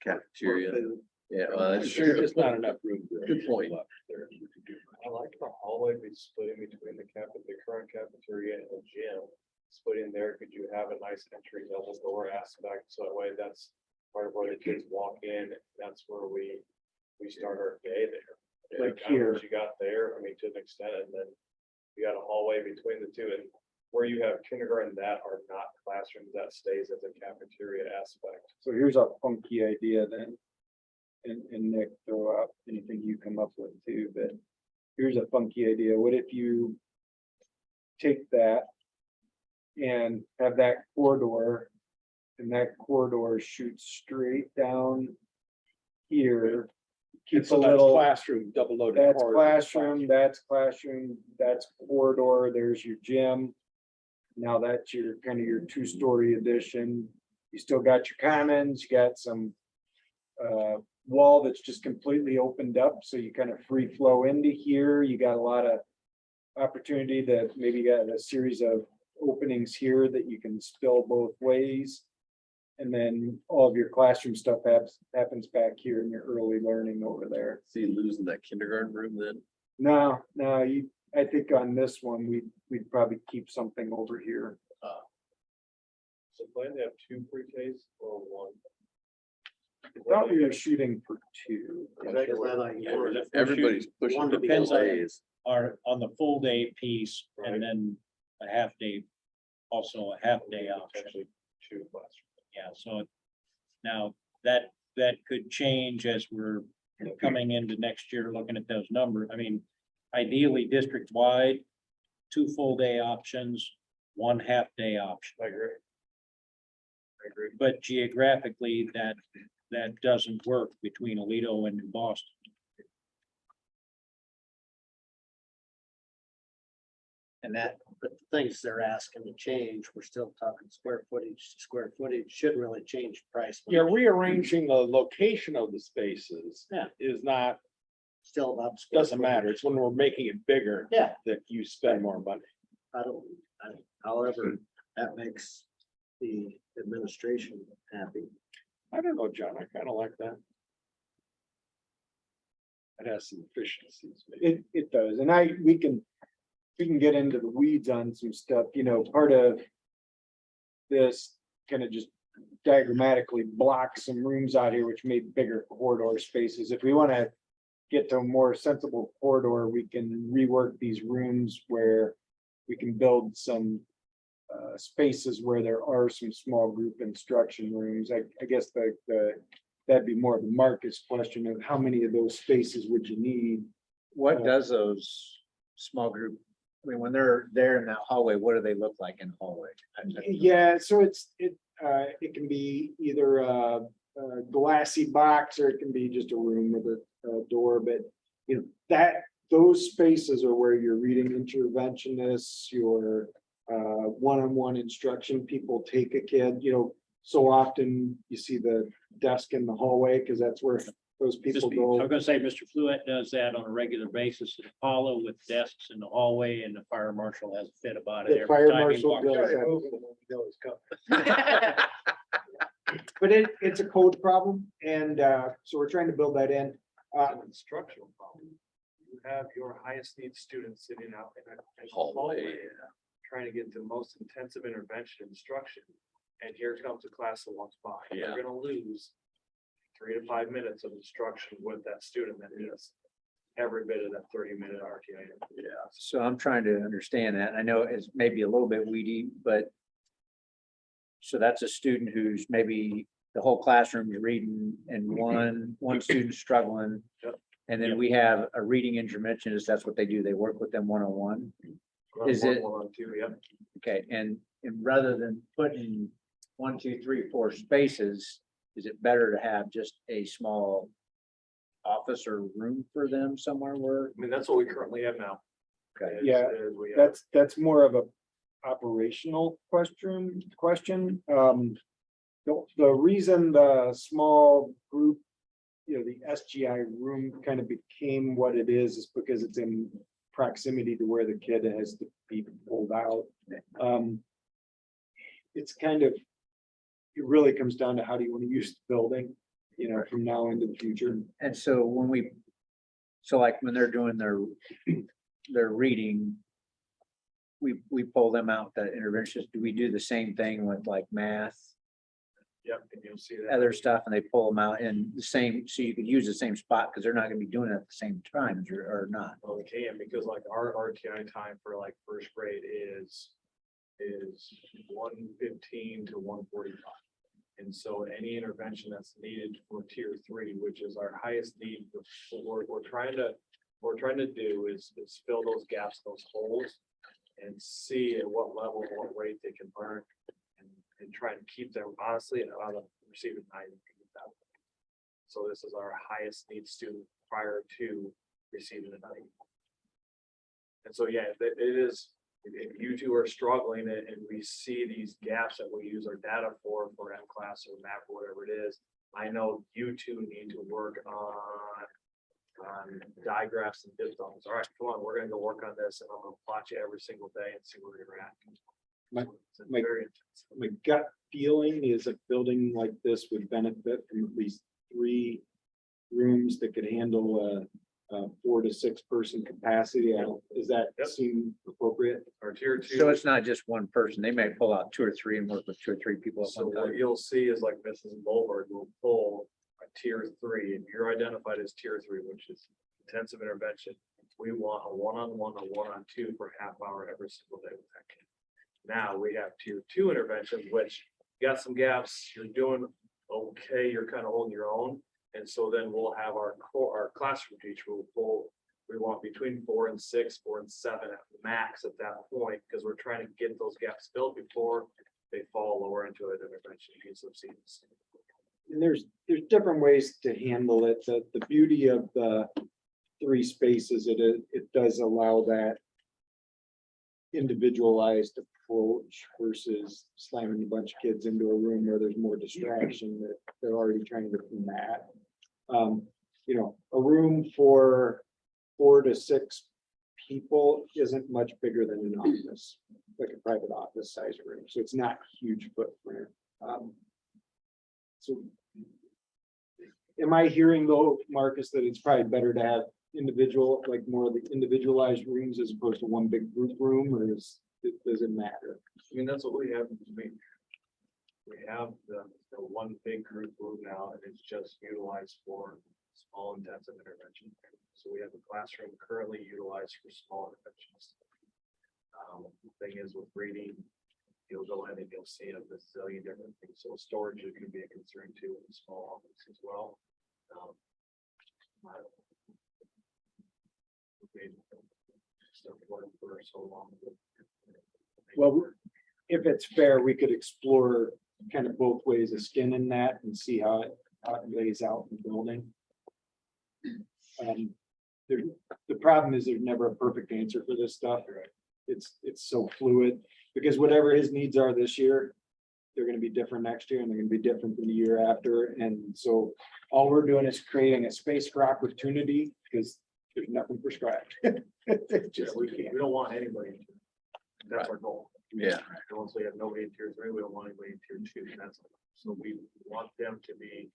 For cafeteria. food? Yeah, well, I'm that's sure there's not enough room. Good point. I like the hallway be split in between the current cafeteria and the gym. Split in there, could you have a nice entry double door aspect, so that way that's part of where the kids walk in, that's where we start our day there. And Like kind of here. what you got there, I mean, to an extent, and then you got a hallway between the two, and where you have kindergarten that are not classrooms, that stays as a cafeteria aspect. So here's a funky idea then. And Nick, throw out anything you come up with too, but here's a funky idea. What if you take that and have that corridor and that corridor shoots straight down here? Keep a So that's little, classroom, double loaded. that's corridor. classroom, that's corridor, there's your gym. Now that's your kind of your two-story addition. You still got your commons, you got some wall that's just completely opened up, so you kind of free flow into here. You got a lot of opportunity that maybe got a series of openings here that you can spill both ways. And then all of your classroom stuff happens back here in your early learning over there. See, losing that kindergarten room then. No, I think on this one, we'd probably keep something over here. So plan to have 2 pre-Ks or 1? I thought we were shooting for 2. Everybody's pushing One the to be Depends on- days. Are on the full day piece Right. and then a half day, also a half day option. Potentially 2 classrooms. Yeah, so now that could change as we're coming into next year, looking at those numbers. I mean, ideally district wide, 2 full day options, 1 half day option. I agree. But geographically, that doesn't work between Aledo and New Boston. And that, but the things they're asking to change, we're still talking square footage, shouldn't really change price. much. Yeah, rearranging the location of the spaces. Yeah. Is not, Still about. square doesn't matter. footage. It's when we're making it bigger. Yeah. That you spend more money. However, that makes the administration happy. I don't know, John, I kind of like that. It has some efficiencies. maybe. It does, and we can get into the weeds on some stuff, part of this kind of just diagrammatically blocks some rooms out here, which made bigger corridor spaces. If we want to get to a more sensible corridor, we can rework these rooms where we can build some spaces where there are some small group instruction rooms. I guess the that'd be more of a Marcus question of how many of those spaces would you need? What does those small group, I mean, when they're there in that hallway, what do they look like in the hallway? Yeah, so it can be either a glassy box or it can be just a room with a door, but you know, those spaces are where your reading interventionists, your one-on-one instruction people take a kid, you know, so often you see the desk in the hallway because that's where those people I go. was gonna say, Mr. Fluette does that on a regular basis at Apollo with desks in the hallway, and the fire marshal has a fit about it. The every fire time he marshal walks does in. Try to move it when we know it's coming. But it's a code problem, and so we're trying to build that in. It's an instructional problem. You have your highest need students sitting out in a hallway, trying to get the most intensive intervention instruction. And here comes a class that walks by. Yeah. You're gonna lose 3 to 5 minutes of instruction with that student that is every bit of that 30-minute RTI. Yeah. So I'm trying to understand that. I know it's maybe a little bit weedy, but so that's a student who's maybe the whole classroom is reading and one student struggling. Yep. And then Yep. we have a reading interventionist. That's what they do. They work with them one-on-one. Is it- On two, yeah. Okay, and rather than putting 1, 2, 3, 4 spaces, is it better to have just a small office or room for them somewhere where? I mean, that's what we currently have now. Okay. Yeah, We have That's more of a operational question. The reason the small group, you know, the SGI room kind of became what it is because it's in proximity to where the kid has to be pulled out. It's kind of, it really comes down to how do you want to use the building, you know, from now into the future. And so so like when they're doing their reading, we pull them out, the interventionists. Do we do the same thing with like math, Yep, and you'll see that. other stuff, and they pull them out in the same, so you could use the same spot because they're not gonna be doing it at the same time or not? Well, we can, because like our RTI time for like first grade is 1:15 to 1:45. And so any intervention that's needed for tier 3, which is our highest need, what we're trying to do is fill those gaps, those holes, and see at what level, what rate they can learn, and try and keep them honestly and on the receiving night. So this is our highest need student prior to receiving a night. And so, yeah, it is, if you two are struggling and we see these gaps that we use our data for M class or map or whatever it is, I know you two need to work on digraphs and diphthongs. All right, come on, we're gonna go work on this, and I'm gonna plot you every single day and see where you're at. It's my- very intense. My gut feeling is a building like this would benefit from at least 3 rooms that could handle a 4 to 6 person capacity. Does that Yep. seem appropriate? Our tier 2. So it's not just one person. They may pull out 2 or 3 and work with 2 or 3 people at So one what time. you'll see is like Mrs. Mulberg will pull a tier 3, and you're identified as tier 3, which is intensive intervention. We want a one-on-one or one-on-2 for half hour every single day with that kid. Now we have tier 2 intervention, which you got some gaps, you're doing okay, you're kind of holding your own. And so then we'll have our classroom teacher will pull, we want between 4 and 6, 4 and 7 at max at that point, because we're trying to get those gaps filled before they fall lower into an intervention piece of students. And there's different ways to handle it. The beauty of the 3 spaces, it does allow that individualized approach versus slamming a bunch of kids into a room where there's more distraction that they're already trying to combat. You know, a room for 4 to 6 people isn't much bigger than an office, like a private office size room. So it's not huge footprint. So am I hearing though, Marcus, that it's probably better to have individual, like more of the individualized rooms as opposed to one big group room, or does it matter? I mean, that's what we have. We have the one big group room now, and it's just utilized for small intensive intervention. So we have a classroom currently utilized for small interventions. The thing is with reading you'll go in and you'll see a bazillion different things. So storage is gonna be a concern too in the small office as well. I don't know. Okay. Stuff worked for so long. Well, if it's fair, we could explore kind of both ways of skinning that and see how it lays out in the building. There, the problem is there's never a perfect answer for this stuff. It's so fluid, because whatever his needs are this year, they're gonna be different next year, and they're gonna be different than the year after. And so all we're doing is creating a space for opportunity, because there's nothing prescribed. Just, we don't want anybody. That's our goal. Yeah. And once we have nobody in tier 3, we don't want anybody in tier 2. That's, so we want them to be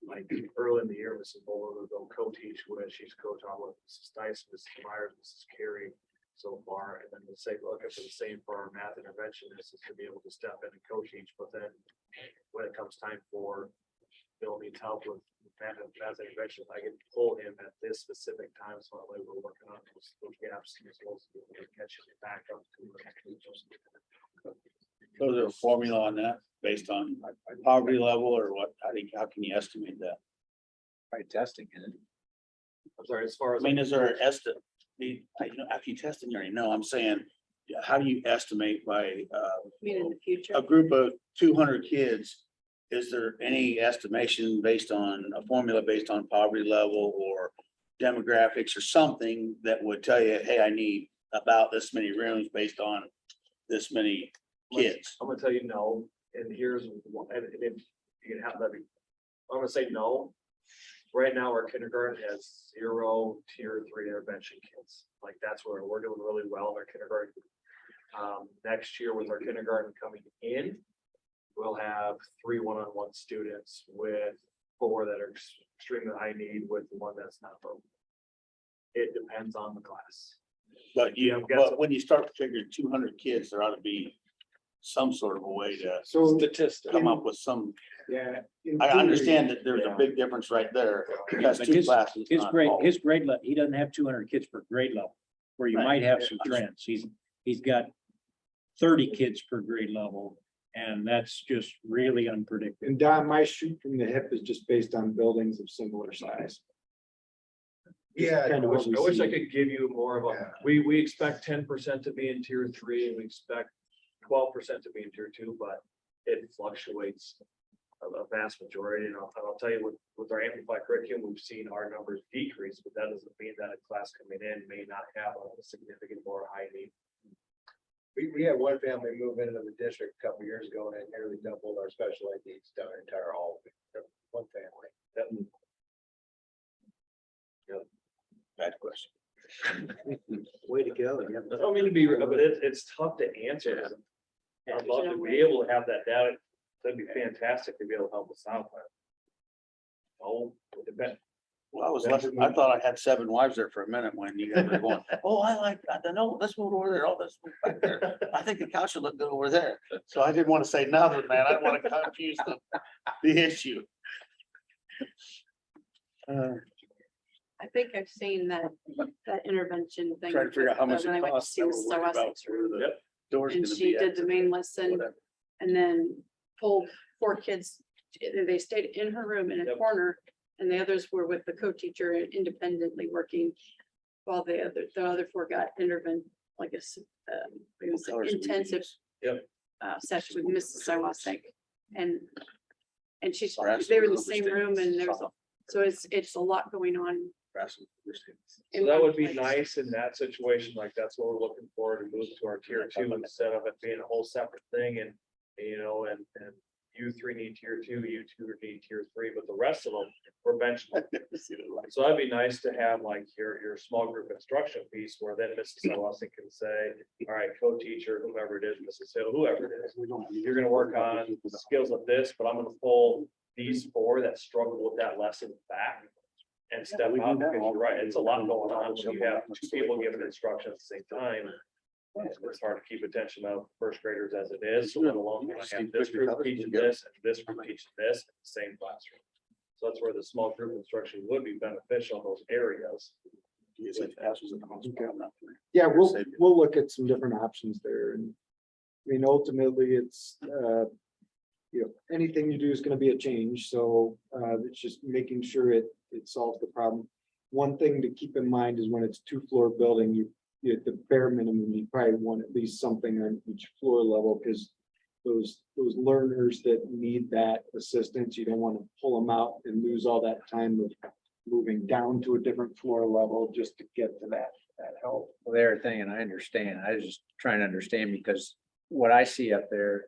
like early in the year, Mrs. Bowler will go co-teach with, she's coach on with Mrs. Dice, Mrs. Myers, Mrs. Carey so far. And then we'll say, look, if it's the same for our math interventionist is to be able to step in and co-teach, but then when it comes time for Bill needs help with math intervention, I can pull him at this specific time. So that way we're working on those gaps as well as be able to catch him back up to. So is there a formula on that based on poverty level or what? I think, how can you estimate that? By testing it. I'm sorry, as far I as. mean, is there an estimate? After you test it, you already know, I'm saying, how do you estimate by mean in the future. a group of 200 kids? Is there any estimation based on a formula based on poverty level or demographics or something that would tell you, hey, I need about this many rooms based on this many kids? I'm gonna tell you no, and here's one, and if you can have that, I'm gonna say no. Right now, our kindergarten has 0 tier 3 intervention kids. Like, that's where we're doing really well in our kindergarten. Next year with our kindergarten coming in, we'll have 3 one-on-one students with 4 that are extremely high need with 1 that's not broken. It depends on the class. But Yeah, I'm but guessing. when you start figuring 200 kids, there ought to be some sort of a way to So, Statistic. come up with some. yeah. in I theory, understand that there's a Yeah. big difference right there. That's But 2 classes. His not grade, all. his grade level, he doesn't have 200 kids per grade level, where you Right. might have some trends. He's got 30 kids per grade level, and that's just really unpredictable. And Don, my shoot from the hip is just based on buildings of similar size. Yeah. Kind of what we I wish I see. could give you more of Yeah. a, we expect 10% to be in tier 3 and we expect 12% to be in tier 2, but it fluctuates a vast majority. And I'll tell you with our amplified curriculum, we've seen our numbers decrease, but that doesn't mean that a class coming in may not have a significant more high need. We had one family move into the district a couple years ago and it nearly doubled our special ed needs down our entire hall. One family. Bad question. Way to go. I don't mean to be, but it's tough to answer. I'd love to be able to have that data. That'd be fantastic to be able to help us out. But oh, it depends. Well, I thought I had 7 wives there for a minute when you guys were going, oh, I like, no, let's move over there. Oh, let's move back there. I think the couch should look good over there. So I didn't want to say nothing, man. I didn't want to confuse the issue. I think I've seen that intervention thing. Trying to figure out how much when I it went to costs. see Mrs. Sawassek's room. Where the door's And gonna she be did at. the main lesson Whatever. and then pulled 4 kids. They stayed in her room in a Yep. corner and the others were with the co-teacher independently working. While the other 4 got intervened like it was an Colors we intensive use. session with Mrs. Sawasek. And she's, Brass they were in the rubber same stamps. room and there's, so it's a lot going on. Brass rubber stamps. So that would be nice in that situation, like that's what we're looking for to move to our tier 2 instead of it being a whole separate thing and you 3 need tier 2, you 2 need tier 3, but the rest of them we're benchmarking. So that'd be nice to have like your small group instruction piece where then Mrs. Sawasek can say, all right, co-teacher, whoever it is, Mrs. Hill, whoever it is, you're gonna work on skills of this, but I'm gonna pull these 4 that struggle with that lesson back. And step we do up, that because all you're right, the it's a time. lot going on, when you have 2 people giving instruction at the same time. It's hard to keep attention of first graders as it is, so let alone when I have this group teaching this, and this group teaching this, in the same classroom. So that's where the small group instruction would be beneficial in those areas. Yeah, we'll look at some different options there and mean, ultimately, it's, anything you do is gonna be a change, so, it's just making sure it solves the problem. One thing to keep in mind is when it's 2-floor building, you at the bare minimum, you probably want at least something on each floor level, because those learners that need that assistance, you don't want to pull them out and lose all that time of moving down to a different floor level just to get to that help. Well, they're thing, and I understand. I was just trying to understand because what I see up there,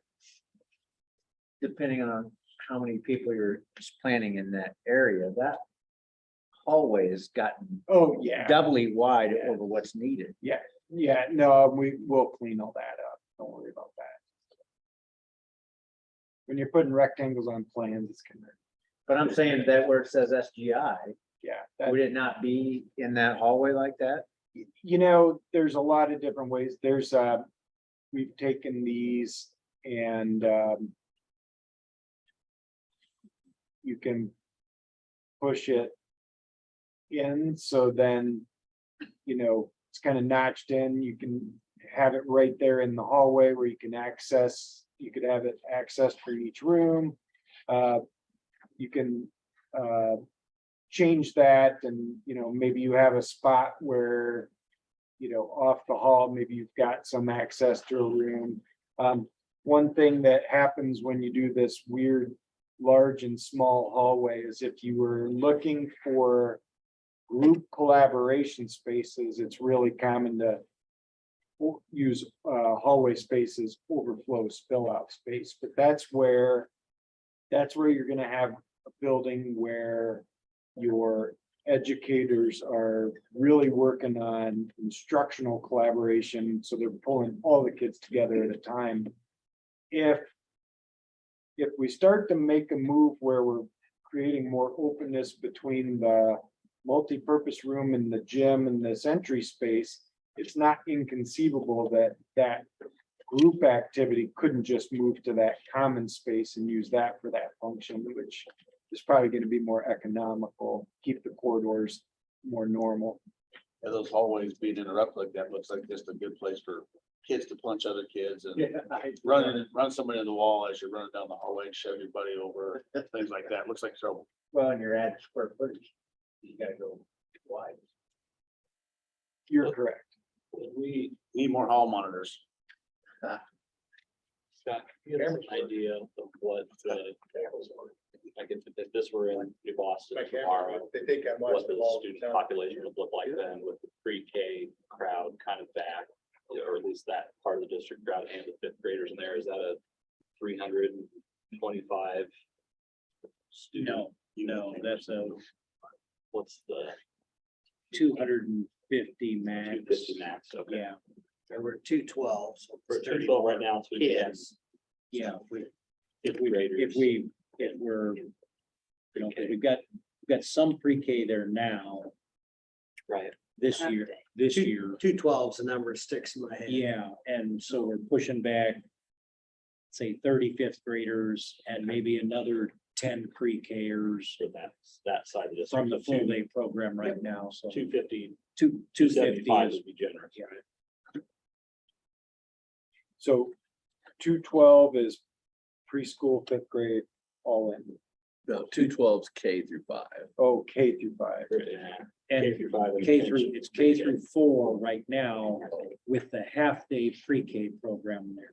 depending on how many people you're planning in that area, that hallway has gotten Oh, yeah. doubly wide over what's needed. Yeah, no, we will clean all that up. Don't worry about that. When you're putting rectangles on plans, it's kind of, But I'm saying that where it says SGI, yeah. would it not be in that hallway like that? There's a lot of different ways. There's, we've taken these and, you can push it in, so then, it's kind of notched in. You can have it right there in the hallway where you can access, you could have it accessed for each room. You can, change that and, maybe you have a spot where, off the hall, maybe you've got some access to a room. One thing that happens when you do this weird large and small hallway is if you were looking for group collaboration spaces, it's really common to use hallway spaces, overflow spill out space, but that's where you're gonna have a building where your educators are really working on instructional collaboration, so they're pulling all the kids together at a time. If we start to make a move where we're creating more openness between the multi-purpose room and the gym and this entry space, it's not inconceivable that group activity couldn't just move to that common space and use that for that function, which is probably going to be more economical, keep the corridors more normal. Yeah, those hallways being interrupted like that looks like just a good place for kids to punch other kids and run somebody in the wall as you're running down the hallway and shove your buddy over, things like that. Looks like trouble. Well, and you're adding square footage. You gotta go wide. You're correct. We need more hall monitors. Scott, you have an idea of what, like if this were in New Boston tomorrow, They think I what watched the the ball. student population would look like then with the pre-K crowd kind of back, or at least that part of the district crowd and the fifth graders in there, is that a 325 student? No, that's a What's the 250 max. 250 max? Okay. Yeah, There were 212. So For it's 212 right now, so we can kids. yeah. fifth If graders. we're, because we've got some pre-K there now, Right. this year. 212 is the number that sticks in my head. Yeah, and so we're pushing back, say 35th graders and maybe another 10 pre-Kers For that side of the district. from the full day program right now, so 250, 250 275 is, would be generous. yeah. So 212 is preschool, fifth grade, all in. No, 212's K through 5. Oh, K through 5. And K through 5 and K through, kids. it's K through 4 right now with the half-day pre-K program there.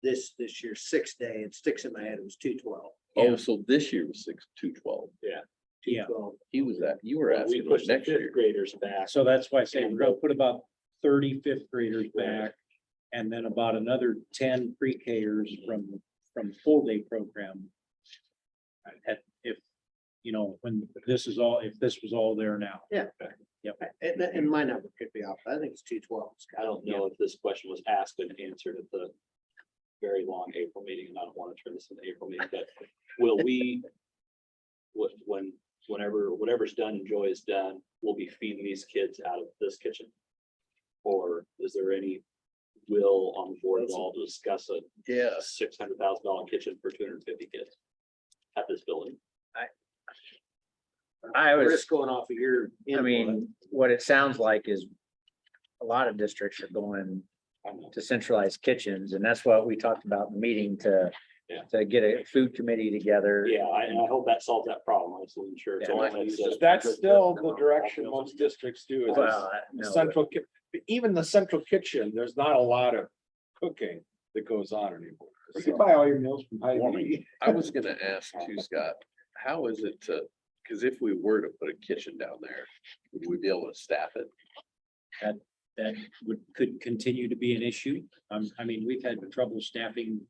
This year, 6th day, it sticks in my head, it was 212. Oh, so this year was 212. Yeah, 212. You were We asking about pushed the next year. fifth graders back. so that's why I say we're gonna put about 30 fifth graders back. And then about another 10 pre-Kers from full day program. If, when this is all, if this was all there now. And my number could be off. I think it's 212. I don't know if this question was asked and answered at the very long April meeting, and I don't want to turn this into April meeting, but will we, whatever's done and Joy is done, we'll be feeding these kids out of this kitchen? Or is there any will on the board at all to discuss a Yes. $600,000 kitchen for 250 kids at this building? I was, Risk going off of your. I mean, what it sounds like is a lot of districts are going to centralized kitchens, and that's what we talked about in the meeting to. Yeah. To get a food committee together. Yeah, and I hope that solves that problem. I just wasn't sure. Yeah. That's still the direction most districts do. is Well, the no, Central, even the central kitchen, there's not a lot of cooking that goes on anymore. You can buy all your meals from Hy-Vee. I was gonna ask too, Scott, how is it to, because if we were to put a kitchen down there, would we be able to staff it? That could continue to be an issue. I mean, we've had trouble staffing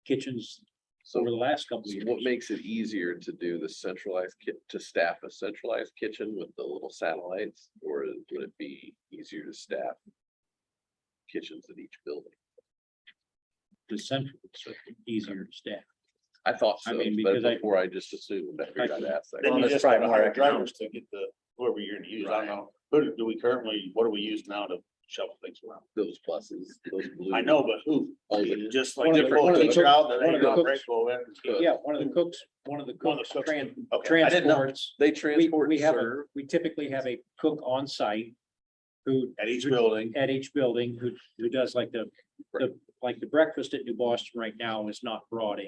kitchens So over the last couple of so years. what makes it easier to do the centralized to staff a centralized kitchen with the little satellites? Or would it be easier to staff kitchens at each building? The central, it's easier to staff. I thought I so, mean, but because I- before I just assumed, I figured I'd ask that. Then Well, you that's just gotta probably more hire economic. drivers to get the, whoever you're gonna use. I don't know. Who do we currently, what do we use now to shovel things around? Those buses, those blue. I know, but who? Oh, the- Just One like of the- pull one a of the teacher cooks- out that one they of the got cooks- break go in. Yeah, one of the cooks transports. They We, transport we and have, serve. we typically have a cook on site who, At each building. at each building, who does like like the breakfast at New Boston right now is not brought in.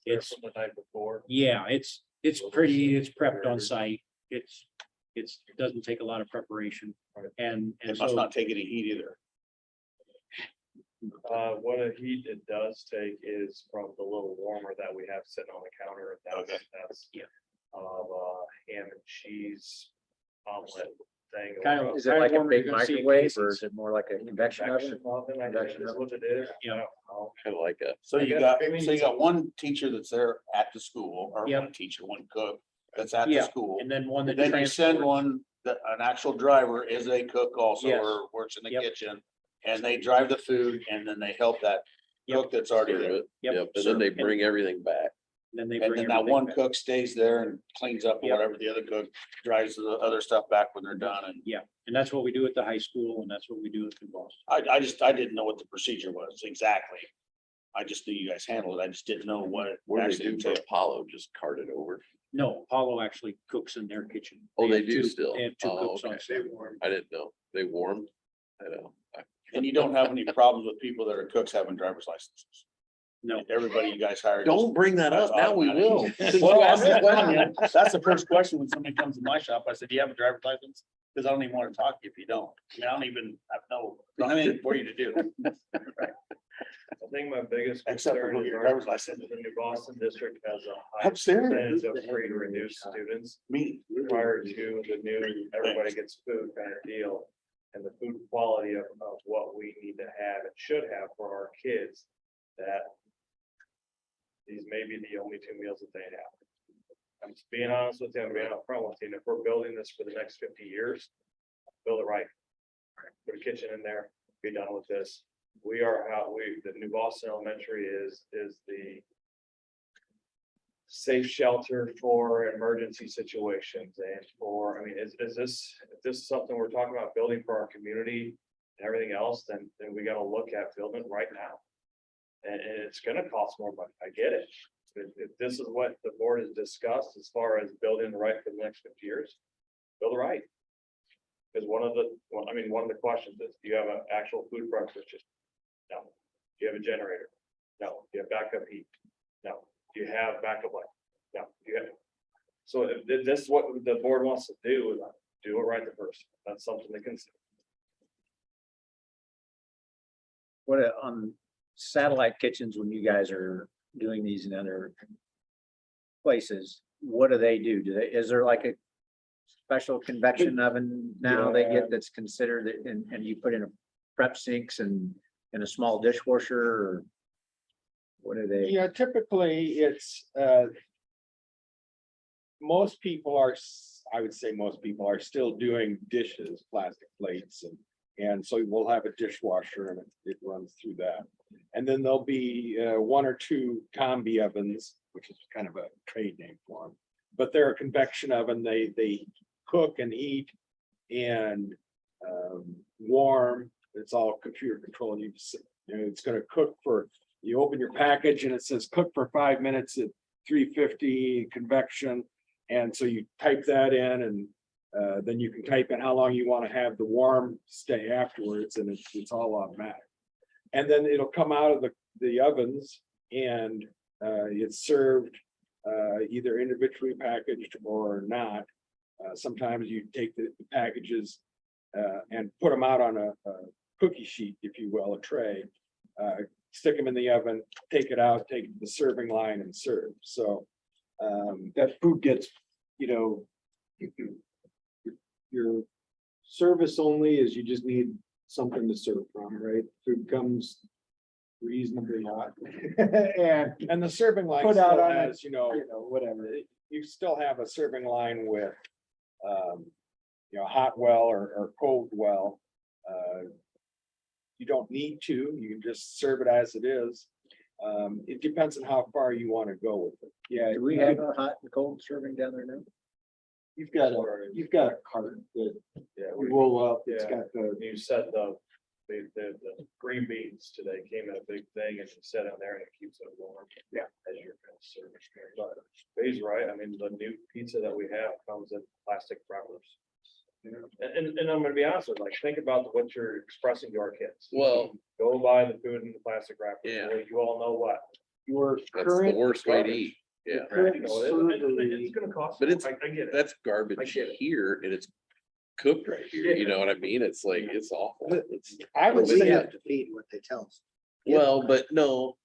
It's, From the night before. yeah, it's prepped on site. It doesn't take a lot of preparation and It must so, not take any heat either. What a heat it does take is from the little warmer that we have sitting on the counter. Okay. That's. Yeah. Ham and cheese omelet thing. Kind or Is it like a warmer big you're gonna see at microwave or Casey's. is it more like a convection oven? oven, I guess Convection is oven. what it is. Yeah. Kind of like a, So I you guess got, maybe so you got one teacher that's there at the school, or Yep. one teacher, one cook that's at the Yeah, school. and then one that Then you send transports. one, that an actual driver is a cook also, Yes. or works in the Yep. kitchen. And they drive the food and then they help that Yep. cook that's already serve there. it. Yep. Yep, and then they And- bring everything back. Then they And bring then that everything one back. cook stays there and cleans up or Yep. whatever, the other cook drives the other stuff back when they're done. And Yeah, and that's what we do at the high school and that's what we do at the Boston. I didn't know what the procedure was exactly. I just knew you guys handled it. I just didn't know what it What do they actually do for entailed. Apollo? Just cart it over? No, Apollo actually cooks in their kitchen. Oh, they have do two- still? They have two Oh, cooks on okay. site. I didn't know. They warmed? I know. And you don't have any problems with people that are cooks having driver's licenses. No, everybody you guys hired. Don't bring that up. Now we will. Well, that's the first question when somebody comes to my shop. I said, do you have a driver's license? Because I don't even want to talk to you if you don't. I mean, I don't even don't have anything for you to do. I think my biggest Except for concern is your our, driver's license. the New Boston district has a high I'm serious. percentage of free and reduced students Me. prior to the new, everybody gets food kind of deal. And the food quality of what we need to have and should have for our kids, that these may be the only two meals that they have. I'm just being honest with you, I'm being upfront with you, and if we're building this for the next 50 years, build it right. Put a kitchen in there, be done with this. We are the New Boston Elementary is the safe shelter for emergency situations and for, I mean, is this, if this is something we're talking about building for our community and everything else, then we gotta look at building it right now. And it's gonna cost more money, I get it. If this is what the board has discussed as far as building right for the next 50 years, build it right. Because one of the questions is, do you have an actual food prep kitchen? No. Do you have a generator? No. Do you have backup heat? No. Do you have backup light? No. Do you have? So if this is what the board wants to do it right the first. That's something to consider. What on satellite kitchens, when you guys are doing these in other places, what do they do? Is there like a special convection oven now they get that's considered and you put in a prep sinks and a small dishwasher or what do they? Yeah, typically it's, most people are, I would say most people are still doing dishes, plastic plates and so we'll have a dishwasher and it runs through that. And then there'll be one or two combi ovens, which is kind of a trade name for them. But they're a convection oven. They cook and eat and warm. It's all computer controlled. It's going to cook for, you open your package and it says cook for 5 minutes at 350 convection. And so you type that in Then you can type in how long you want to have the warm stay afterwards, and it's all automatic. And then it'll come out of the ovens, and it's served either individually packaged or not. Sometimes you take the packages and put them out on a cookie sheet, if you will, a tray. Stick them in the oven, take it out, take the serving line and serve. So That food gets, you know, your service only is you just need something to serve from, right? Food comes reasonably hot. And the serving line Put out still on has, whatever. you still have a serving line with hot well or cold well. You don't need to, you can just serve it as it is. It depends on how far you want to go with it. Yeah, Do we have a hot and cold serving down there now? you've got a cart that Yeah, we roll up. It's Yeah. got the, you said the green beans today came in a big thing and you set it there and it keeps it warm. Yeah. As you're kind of serving. But Faye's right. I mean, the new pizza that we have comes in plastic wrappers. And I'm gonna be honest with you, like, think about what you're expressing to our kids. Well, Go buy the food in the plastic wrapper. Yeah. You all know what. your that's the current. worst way to eat. Yeah, your current You know, it- surgery- It's gonna cost. But it's- I get it. that's I garbage get it. here and it's cooked right here. You know what I mean? It's like, it's awful. It's, I would We say have to feed what they tell us. well, but no,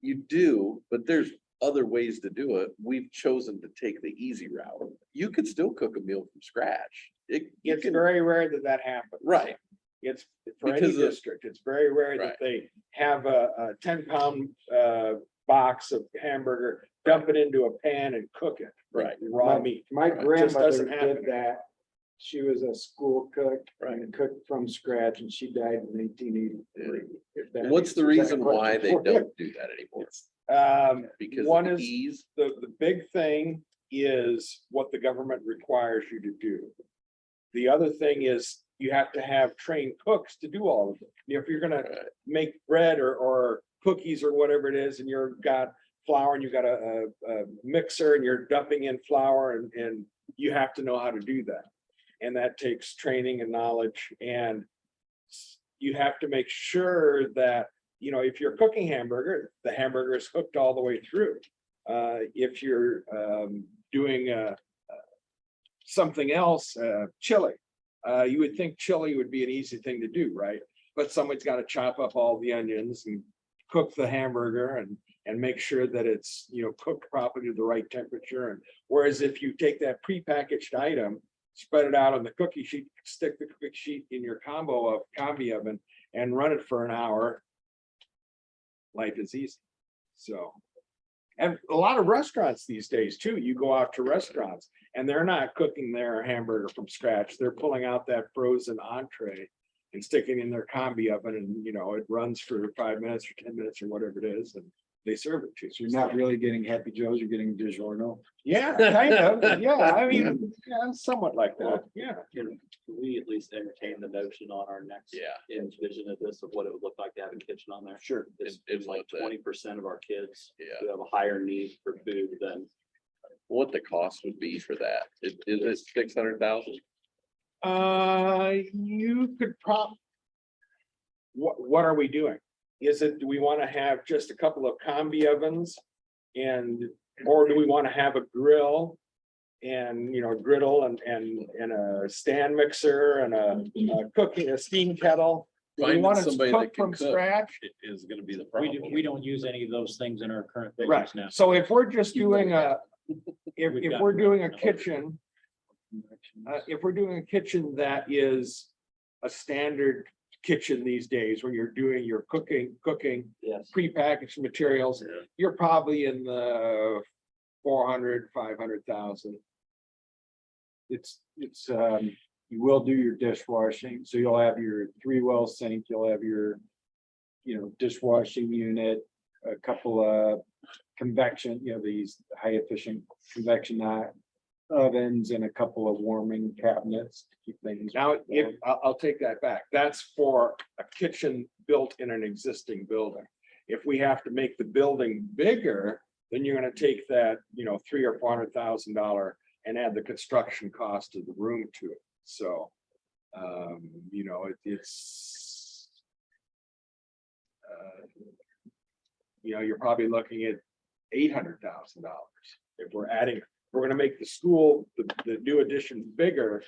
you do, but there's other ways to do it. We've chosen to take the easy route. You could still cook a meal from scratch. You it's can, very rare that happens. right, It's for any Because of- district, it's very rare that Right. they have a 10-pound box of hamburger, dump it into a pan and cook it. Right. Raw meat. My Right. Just grandmother doesn't happen. did that. She was a school cook Right. and cooked from scratch and she died in 1883. what's the reason why they don't do that anymore? Because One of is ease? the big thing is what the government requires you to do. The other thing is you have to have trained cooks to do all of it. If you're gonna Right. make bread or cookies or whatever it is, and you've got flour and you've got a mixer and you're dumping in flour and you have to know how to do that. And that takes training and knowledge, and you have to make sure that, if you're cooking hamburger, the hamburger is cooked all the way through. If you're doing something else, chili, you would think chili would be an easy thing to do, right? But someone's got to chop up all the onions and cook the hamburger and make sure that it's, cooked properly to the right temperature. And whereas if you take that prepackaged item, spread it out on the cookie sheet, stick the cookie sheet in your combi oven and run it for an hour, life is easy. So, and a lot of restaurants these days too, you go out to restaurants and they're not cooking their hamburger from scratch. They're pulling out that frozen entree and sticking in their combi oven, and it runs for 5 minutes or 10 minutes or whatever it is, and they serve it to you. So you're not really getting Happy Joe's, you're getting DiGiorno. Yeah, kind of, yeah, I mean, yeah, somewhat like that, yeah. Can we at least entertain the notion on our next Yeah. vision of this, of what it would look like to have a kitchen on there? Sure. It's And like what that- 20% of our kids Yeah. who have a higher need for food than. What the cost would be for that? Is it 600,000? You could what are we doing? Do we want to have just a couple of combi ovens? Or do we want to have a grill? And, griddle and a stand mixer and a steam kettle? Do we Finding want to somebody cook that can from cook scratch? Is gonna be the We problem. we don't use any of those things in our current Right, business now. so if we're just doing if We've got- we're doing a kitchen, that is a standard kitchen these days, when you're doing your cooking Yes. prepackaged materials, Yeah. you're probably in the 400,000-500,000. It's you will do your dishwashing, so you'll have your 3-well sink, you'll have your, dishwashing unit, a couple of convection, these high efficient convection ovens, and a couple of warming cabinets to keep things. Now, I'll take that back. That's for a kitchen built in an existing building. If we have to make the building bigger, then you're gonna take that, $300,000 or $400,000 and add the construction cost of the room to it. So, you know, it's you know, you're probably looking at $800,000 if we're adding. We're gonna make the school, the new addition bigger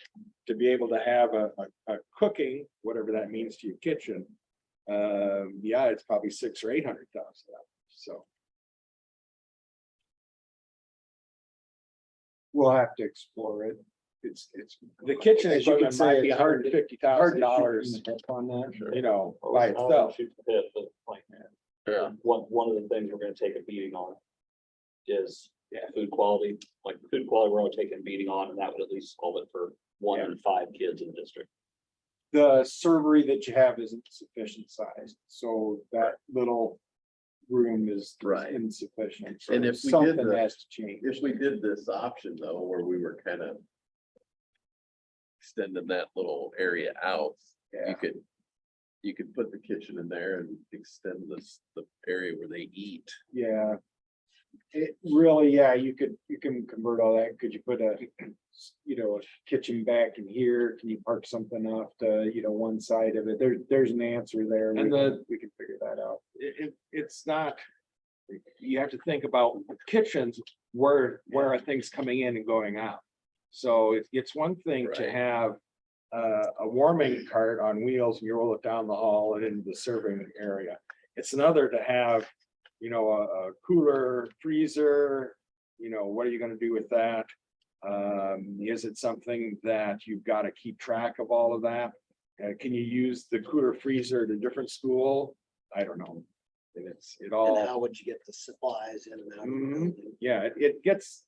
to be able to have a cooking, whatever that means to your kitchen. Yeah, it's probably $600,000 or $800,000. So We'll have to explore it. It's the kitchen As you could equipment say, might be it's hard to- $150,000, on that. you know, Well, by it's not gonna itself. shoot the pit, but like, Yeah. one of the things we're gonna take a beating on is, food quality. Like food quality, we're gonna take a beating on, and that would at least solve it for 1 in 5 kids in the district. The servery that you have isn't sufficient size, so that little room is Right. insufficient. So And if we did something the- has to change. If we did this option though, where we were kind of extending that little area out, you could put the kitchen in there and extend the area where they eat. Yeah. It really, yeah, you can convert all that. Could you put a, you know, a kitchen back in here? Can you park something off to, you know, one side of it? There's an answer there. And We can figure that out. It's not, you have to think about kitchens, where are things coming in and going out? So it's one thing to Right. have a warming cart on wheels and you roll it down the hall and into the serving area. It's another to have, you know, a cooler, freezer, you know, what are you gonna do with that? Is it something that you've got to keep track of all of that? Can you use the cooler freezer at a different school? I don't know. And it And all, how would you get the supplies in and out of the Mhm. building? yeah, it gets,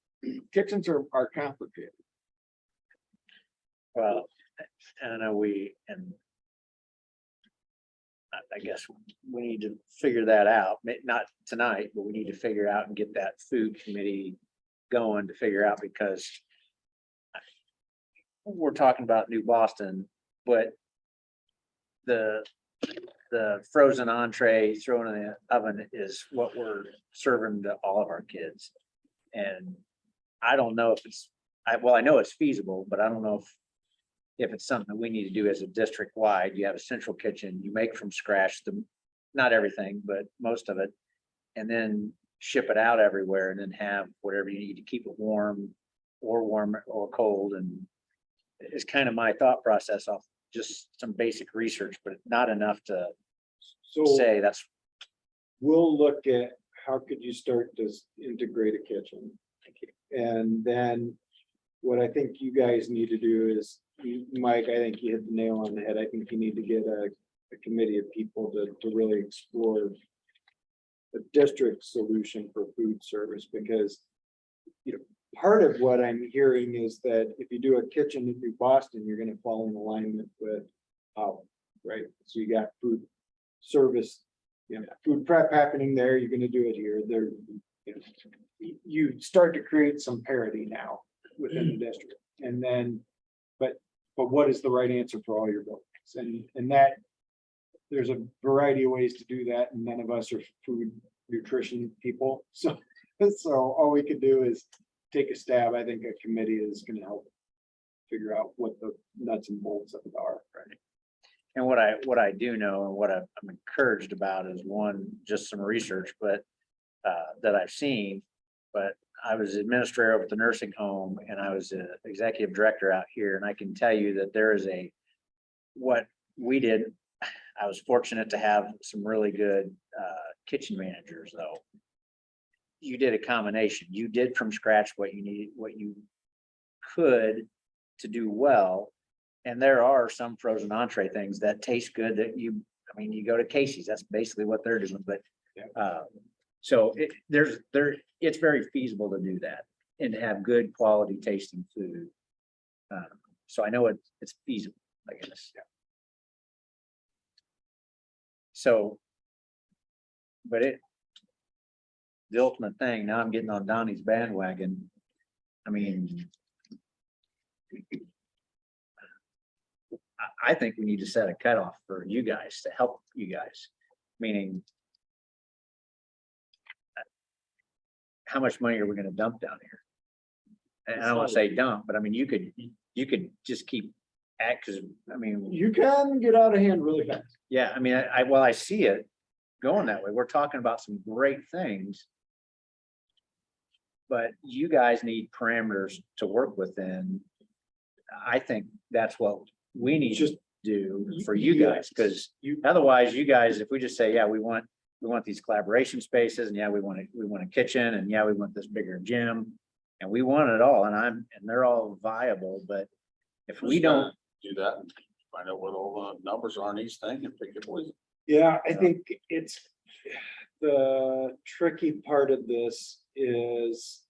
kitchens are complicated. Well, and I know and I guess we need to figure that out, not tonight, but we need to figure out and get that food committee going to figure out, because we're talking about New Boston, but the frozen entree thrown in the oven is what we're serving to all of our kids. And I don't know if I know it's feasible, but I don't know if it's something that we need to do as a district wide. You have a central kitchen, you make from scratch, not everything, but most of it. And then ship it out everywhere and then have whatever you need to keep it warm or cold. And it's kind of my thought process off just some basic research, but not enough to So say that's, we'll look at how could you start to integrate a kitchen? And then what I think you guys need to do is, Mike, I think you hit the nail on the head. I think you need to get a committee of people to really explore a district solution for food service, because, you know, part of what I'm hearing is that if you do a kitchen in New Boston, you're gonna fall in alignment with right? So you got food service, you know, food prep happening there, you're gonna do it here. You start to create some parity now within the district. And then, but what is the right answer for all your buildings? And that, there's a variety of ways to do that, and none of us are food nutrition people. So all we could do is take a stab. I think a committee is gonna help figure out what the nuts and bolts of it are. Right. and what I do know and what I'm encouraged about is, one, just some research, but that I've seen. But I was administrator over at the nursing home and I was an executive director out here, and I can tell you that there is what we did. I was fortunate to have some really good kitchen managers, though. You did a combination. You did from scratch what you needed, what you could to do well. And there are some frozen entree things that taste good that you go to Casey's, that's basically what they're doing, but so it's very feasible to do that and to have good quality tasting food. So I know it's feasible, I guess. So, but the ultimate thing, now I'm getting on Donnie's bandwagon. I mean, I think we need to set a cutoff for you guys to help you guys, meaning how much money are we gonna dump down here? And I don't want to say dump, but I mean, you could just keep cause I mean, You can get out of hand really fast. yeah, I mean, well, I see it going that way. We're talking about some great things. But you guys need parameters to work within. I think that's what we need to do for you guys, because otherwise you guys, if we just say, yeah, we want these collaboration spaces, and yeah, we want a kitchen, and yeah, we want this bigger gym, and we want it all, and they're all viable, but if we don't. Do that and find out what all the numbers are on each thing and pick your poison. Yeah, I think it's, the tricky part of this is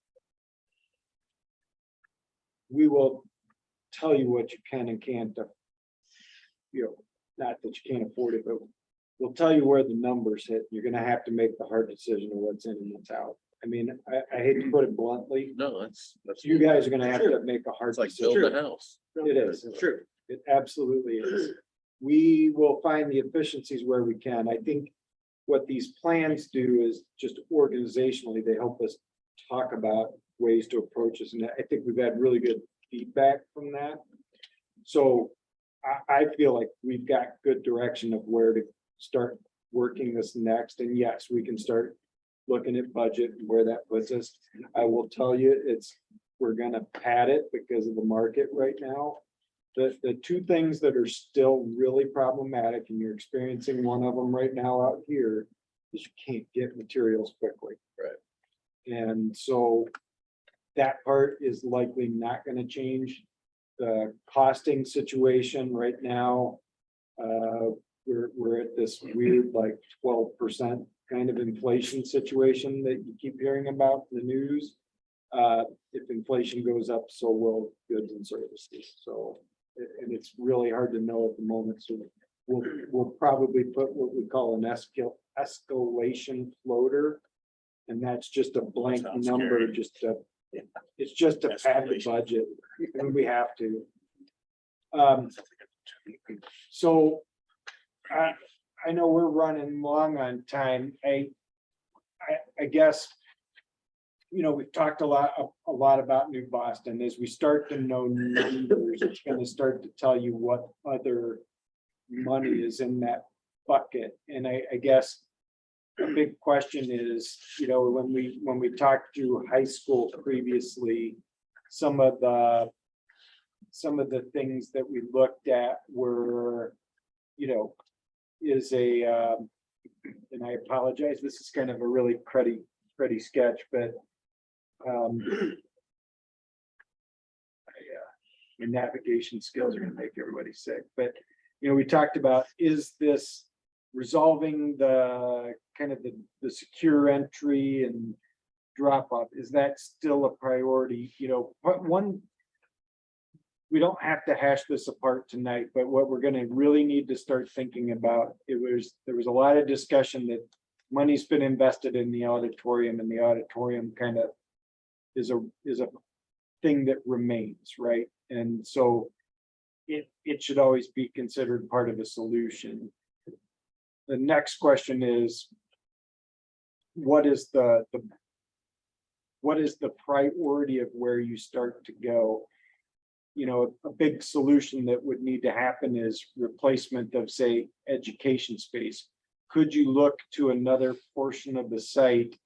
we will tell you what you can and can't, not that you can't afford it, but we'll tell you where the numbers hit. You're gonna have to make the hard decision of what's in and what's out. I mean, I hate to put it bluntly, No, that's. you guys are gonna have to make a hard It's like decision. building a house. It is, it's true. It absolutely is. We will find the efficiencies where we can. I think what these plans do is just organizationally, they help us talk about ways to approach this. And I think we've had really good feedback from that. So I feel like we've got good direction of where to start working this next. And yes, we can start looking at budget and where that puts us. I will tell you, we're gonna pad it because of the market right now. The two things that are still really problematic, and you're experiencing one of them right now out here, is you can't get materials quickly. Right. And so that part is likely not gonna change. The costing situation right now, we're at this weird like 12% kind of inflation situation that you keep hearing about in the news. If inflation goes up, so will goods and services. So, and it's really hard to know at the moment. So we'll probably put what we call an escalation floater. And that's just a blank Sounds number, scary. it's just to pad the Escalation. budget, and we have to. So I know we're running long on time. I guess, we've talked a lot about New Boston. As we start to know numbers, it's gonna start to tell you what other money is in that bucket. And I guess a big question is, when we talked to high school previously, some of the things that we looked at were, is and I apologize, this is kind of a really cruddy sketch, but my navigation skills are gonna make everybody sick. But, we talked about, is this resolving the kind of the secure entry and drop off? Is that still a priority? One, we don't have to hash this apart tonight, but what we're gonna really need to start thinking about, there was a lot of discussion that money's been invested in the auditorium, and the auditorium kind of is a thing that remains, right? And so it should always be considered part of a solution. The next question is, what is the priority of where you start to go? A big solution that would need to happen is replacement of, say, education space. Could you look to another portion of the site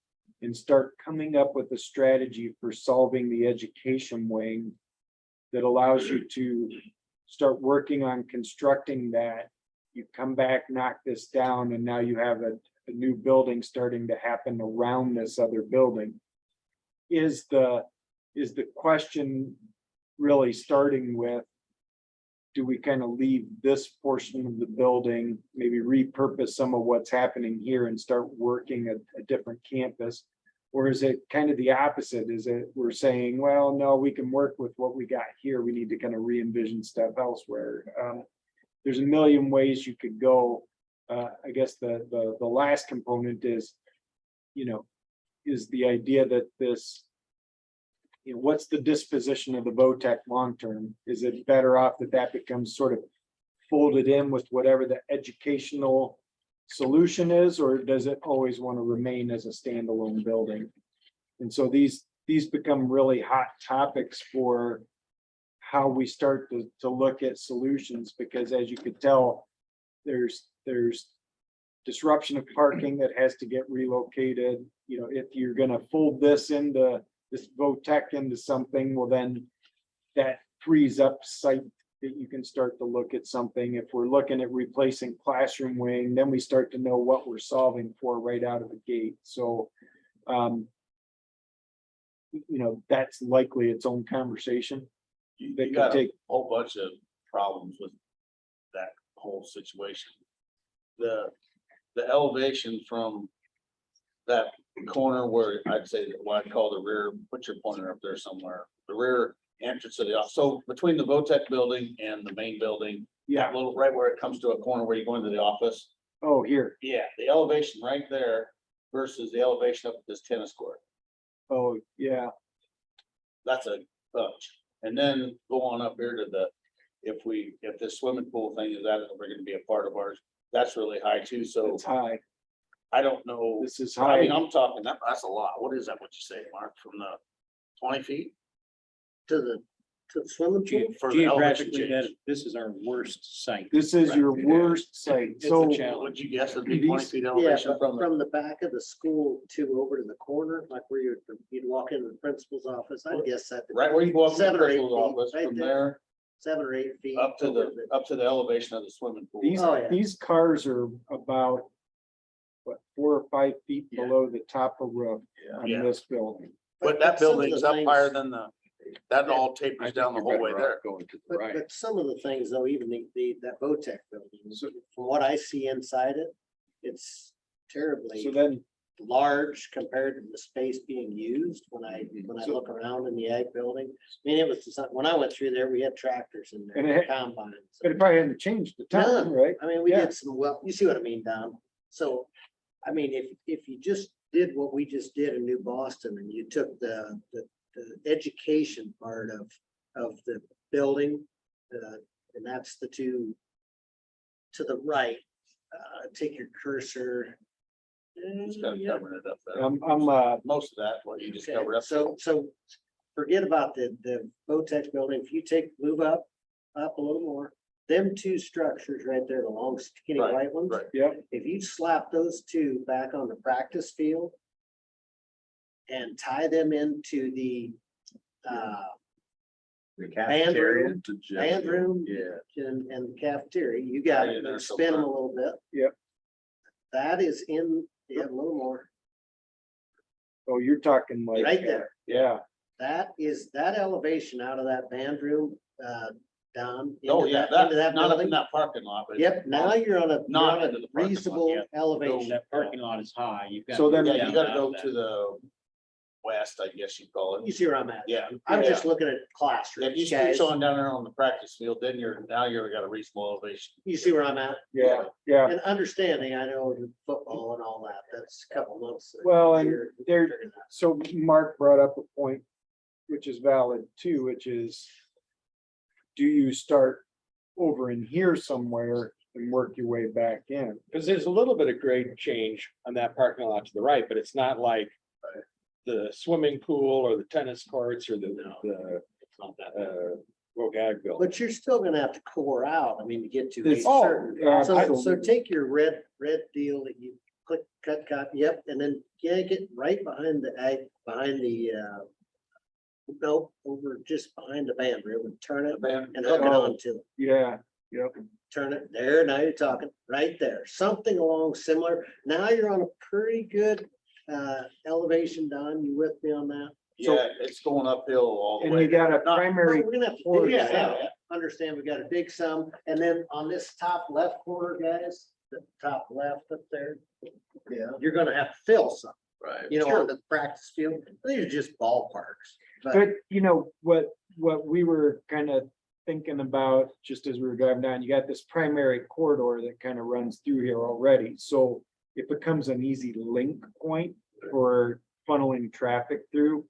and start coming up with a strategy for solving the education wing that allows you to start working on constructing that? You come back, knock this down, and now you have a new building starting to happen around this other building. Is the question really starting with, do we kind of leave this portion of the building, maybe repurpose some of what's happening here and start working at a different campus? Or is it kind of the opposite? Is it we're saying, well, no, we can work with what we got here. We need to kind of re-envision stuff elsewhere. There's a million ways you could go. I guess the last component is, is the idea that this, what's the disposition of the VOTEC long-term? Is it better off that becomes sort of folded in with whatever the educational solution is, or does it always want to remain as a standalone building? And so these these become really hot topics for how we start to look at solutions, because as you could tell, there's disruption of parking that has to get relocated. You know, if you're gonna fold this into this VOTEC into something, well, then that frees up site that you can start to look at something. If we're looking at replacing classroom wing, then we start to know what we're solving for right out of the gate. So, you know, that's likely its own conversation. You They could got a take- whole bunch of problems with that whole situation. The elevation from that corner where I'd say what I call the rear, put your pointer up there somewhere, the rear entrance of the office. So between the VOTEC building and the main building, Yeah. that little, right where it comes to a corner where you go into the office. Oh, here. Yeah, the elevation right there versus the elevation up at this tennis court. Oh, yeah. That's a bunch. And then go on up here to the, if this swimming pool thing is that ever gonna be a part of ours, that's really high too. So It's high. I don't know. This is I mean, high. I'm talking, that's a lot. What is that, what you say, Mark, from the 20 feet? To the swimming pool. For the elevation Geographically, that, change? this is our worst site. This is your Right. worst site. It's a So challenge. Would you guess it'd be 20 These- feet Yeah, elevation but from the? from the back of the school to over to the corner, like where you'd walk into the principal's office, I guess that. Right where you go up to the 7 or 8 principal's feet, office, right from there. there 7 or 8 feet. up to over the elevation of the swimming pool. these, Oh, yeah. these cars are about, what, 4 or 5 feet Yeah. below the top of roof on Yeah. this building. But that some of the building's up things- higher than that all I tapers think down the you're whole way better there. off going to the But, right. but some of the things though, even that VOTEC building, So- from what I see inside it, it's So terribly then, large compared to the space being used when I So- look around in the ag building. I mean, it was, when I went through there, we had tractors in And there, it- combines. but it probably hadn't changed the time, right? I mean, we Yeah. did some, well, you see what I mean, Don? So, I mean, if you just did what we just did in New Boston and you took the education part of the building, and that's the two to the right, take your cursor. Just kind of Yeah. covering it up there. I'm, Most of that, what you just Okay, covered up. So forget about the VOTEC building. If you move up a little more, them two structures right there, the long skinny Right, white ones. right. Yep. If you slap those two back on the practice field and tie them into the The band room, To Jeff. band room Yeah. and the cafeteria, you got Right it, in there and spin them a sometime. little bit. Yep. That is in, yeah, a little more, oh, you're talking like. right there. Yeah, That is, that elevation out of that band room, down. Oh, into yeah, into that, not up building. in that parking lot, but. Yep, now you're on Not a into the parking lot, reasonable yeah. elevation. That parking lot is high. You've got. So then- Yeah, down you gotta out go of that. to the west, I guess you call You it. see where I'm at? Yeah. I'm yeah. just looking at If classrooms, you keep guys. showing down there on the practice field, then now you've got a reasonable elevation. You see where I'm at? yeah, yeah. And understanding, I know the football and all that, that's a couple months. Well, and here to there- figure that out. So Mark brought up a point, which is valid too, which is, do you start over in here somewhere and work your way back in? Because there's a little bit of grade change on that parking lot to the right, but it's not like the swimming pool or the tennis courts or the It's not that bad. Wogag building. But you're still gonna have to core out, I mean, to get to a This- certain. Oh, So absolutely. take your red deal that you click, cut, copy, yep, and then yank it right behind no, over just behind the band room and turn it and hook it Oh. onto it. Yeah, yep. Turn it there, now you're talking, right there, something along similar. Now you're on a pretty good elevation, Don, you with me on that? Yeah, it's going uphill all the And way. you got a Not- primary, We're gonna have to Or- dig Yeah, this out. yeah. Understand, we gotta dig some, and then on this top left corner, guys, the top left up there. Yeah. You're gonna have to fill some, Right. you know, on the practice field, these are just ballparks. but you know, what we were kind of thinking about, just as we were driving down, you got this primary corridor that kind of runs through here already, so it becomes an easy link point for funneling traffic through.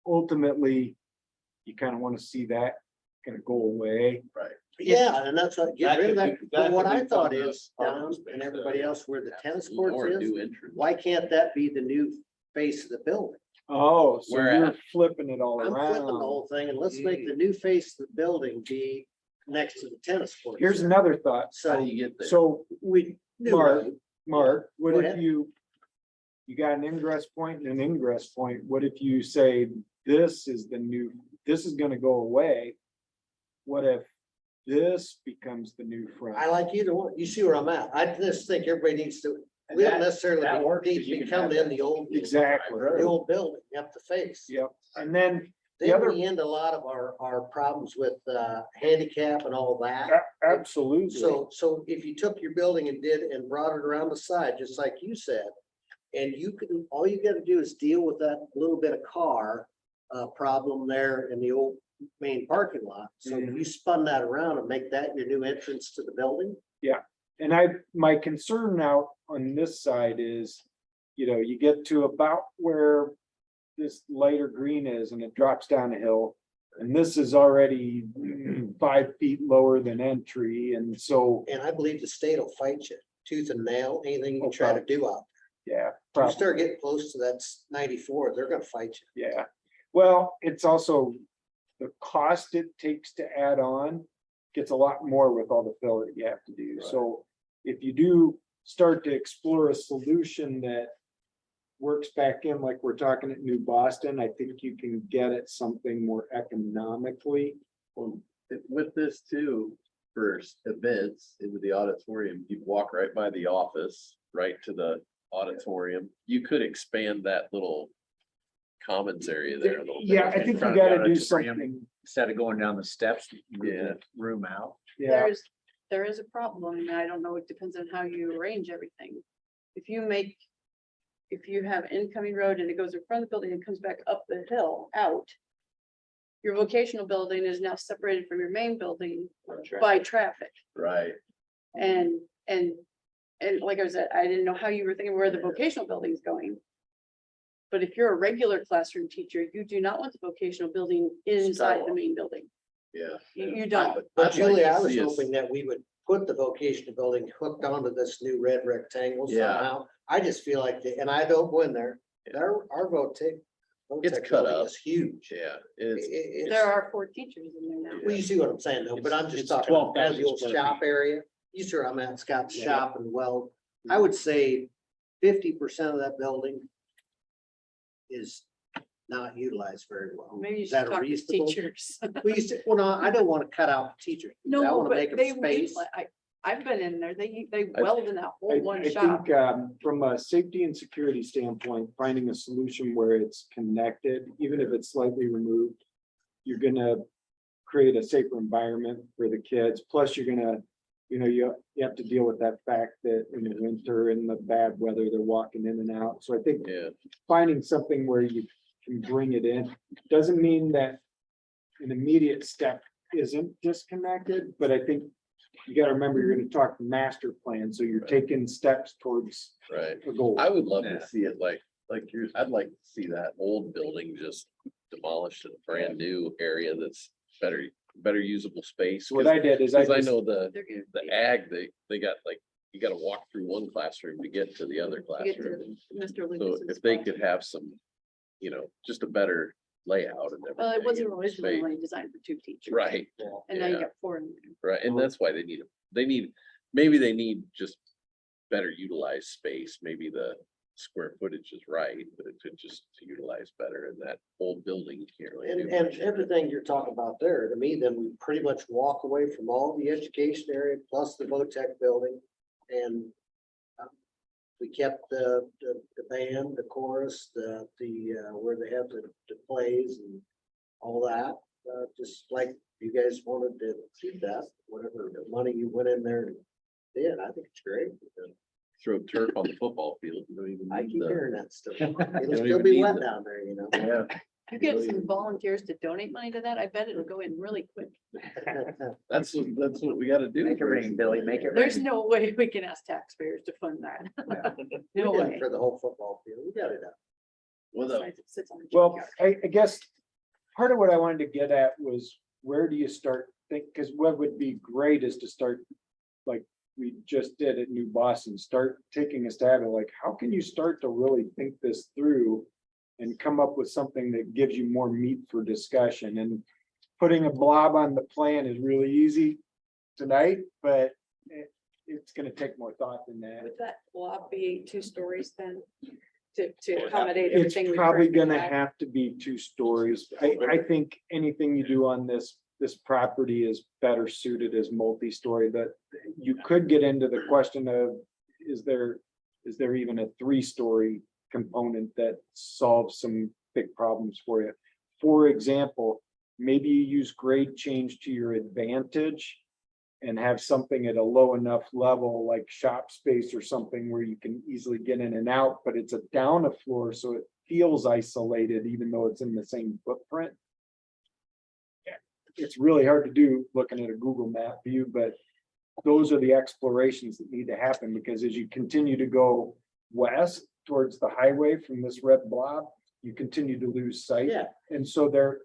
Ultimately, you kind of want to see that kind of go away. Yeah, and that's what, get That rid of could that, be- but that what could I be thought from the is, parking Don space and there. everybody else where the tennis Or courts a is, new entrance. why can't that be the new face of the building? Oh, so Where you're at? flipping it all I'm flipping the around. whole thing and let's make the new face of the building be next to the tennis court. Here's another thought. How do So you get there? So we. new Mark, road. Mark, what Go if ahead. you got an ingress point and an ingress point? What if you say, this is the new, this is gonna go away? What if this becomes the new front? I like either one. You see where I'm at. I just think everybody needs to, we don't necessarily that works, need because you to be can have coming in that. the old, Exactly. the old building, you have to face. Yep, and then the Then other, we end a lot of our problems with handicap and all that. absolutely. So if you took your building and did and brought it around the side, just like you said, and you can, all you gotta do is deal with that little bit of car problem there in the old main parking lot. So if you spun that around and make that your new entrance to the building. And my concern now on this side is, you get to about where this lighter green is and it drops down a hill. And this is already 5 feet lower than entry, and so, And I believe the state will fight you tooth and nail, anything you can try to do out. yeah. If you probably. start getting close to that 94, they're gonna fight you. Yeah, well, it's also the cost it takes to add on gets a lot more with all the fill that you have to do. So if you do start to explore a solution that works back in, like we're talking at New Boston, I think you can get at something more economically. Well, with this too, for events into the auditorium, you walk right by the office, right to the auditorium. You could expand that little commons area there a little bit. Yeah, I think you Front of gotta the do auditorium. something. Instead of going down the steps, move Yeah. the room out. Yeah, There is a problem, and I don't know, it depends on how you arrange everything. If you have incoming road and it goes in front of the building and comes back up the hill out. Your vocational building is now separated from your main building by traffic. Right. And like I said, I didn't know how you were thinking where the vocational building is going. But if you're a regular classroom teacher, you do not want the vocational building inside the main building. Yeah. You don't. But I'd like Julie, to I was see us- hoping that we would put the vocational building hooked onto this new red rectangle Yeah. somehow. I just feel like, and I don't go in there, our VOTEC. It's VOTEC cut building up. is huge. Yeah, It- it's, it's- There are 4 teachers in there now. Well, you see what I'm saying though, but I'm It's just talking about 12,000 the old square shop feet. area. You see where I'm at, Scott's shop and well, I would say 50% of that building is not utilized very well. Maybe you Is should that talk to reasonable? teachers. Well, no, I don't want to cut out the teachers. I No, want to make but them they, space. I've been in there, they weld in that whole I one shop. think from a safety and security standpoint, finding a solution where it's connected, even if it's slightly removed, you're gonna create a safer environment for the kids. Plus, you're gonna, you have to deal with that fact that in the winter and the bad weather, they're walking in and out. So I think yeah, finding something where you can bring it in, doesn't mean that an immediate step isn't disconnected, but I think you gotta remember, you're gonna talk master plan, so you're taking steps towards right. a goal. I would love Yeah. to see it like yours. I'd like to see that old building just demolished and a brand new area that's better usable space. So what I did is I Cause I just, know the They're ag, they got like, you gotta walk through one classroom to get to the other to get to classroom. Mr. So Lucas's if they spot. could have some, just a better layout and everything. Well, it wasn't and originally space. designed for 2 teachers. Right, And now you yeah. got 4 in there. right. And that's why maybe they need just better utilized space. Maybe the square footage is right, but it could just to utilize better in that old building. You can't really do And much. everything you're talking about there, to me, then we pretty much walk away from all the education area plus the VOTEC building. And we kept the band, the chorus, where they have the plays and all that. Just like you guys wanted to keep that, whatever the money you went in there and did, I think it's great. Throw turf on the football field. You don't even I need keep the- hearing that still. You It'll don't still even be need wet the- down there, Yeah. You get some volunteers to donate money to that, I bet it'll go in really quick. That's what we gotta do. Make it rain, Billy, make it There's rain. no way we can ask taxpayers to fund that. We No did way. it for the whole football field. We got it up. Well, Besides, it sits on the well, junkyard. I guess part of what I wanted to get at was, where do you start because what would be great is to start, like we just did at New Boston, start taking a stab at like, how can you start to really think this through and come up with something that gives you more meat for discussion. And putting a blob on the plan is really easy tonight, but it's gonna take more thought than that. Would that blob be 2 stories then? To accommodate It's everything. we probably currently gonna have? have to be 2 stories. I think anything you do on this property is better suited as multi-story, that you could get into the question of, is there even a 3-story component that solves some big problems for you? For example, maybe you use grade change to your advantage and have something at a low enough level like shop space or something where you can easily get in and out, but it's a down a floor, so it feels isolated even though it's in the same footprint. It's really hard to do looking at a Google map view, but those are the explorations that need to happen, because as you continue to go west towards the highway from this red blob, you continue to lose sight. Yeah, And so there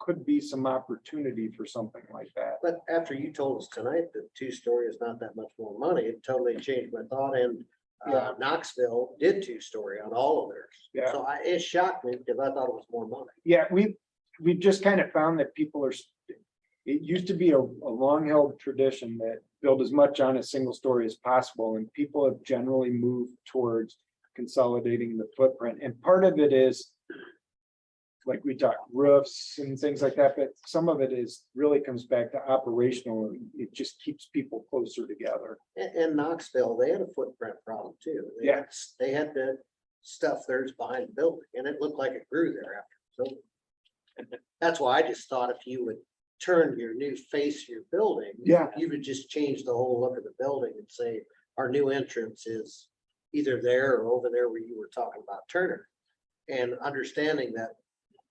could be some opportunity for something like that. but after you told us tonight that 2-story is not that much more money, it totally changed my thought, and Yeah. Knoxville did 2-story on all of theirs. Yeah. So it shocked me because I thought it was more money. Yeah, we just kind of found that people are, it used to be a long held tradition that build as much on a single story as possible, and people have generally moved towards consolidating the footprint. And part of it is, like we talked, roofs and things like that, but some of it is really comes back to operational. It just keeps people closer together. In Knoxville, they had a footprint problem too. Yeah. They had to stuff theirs behind the building, and it looked like it grew there after. So that's why I just thought if you would turn your new face of your building, Yeah. you would just change the whole look of the building and say, our new entrance is either there or over there where you were talking about Turner. And understanding that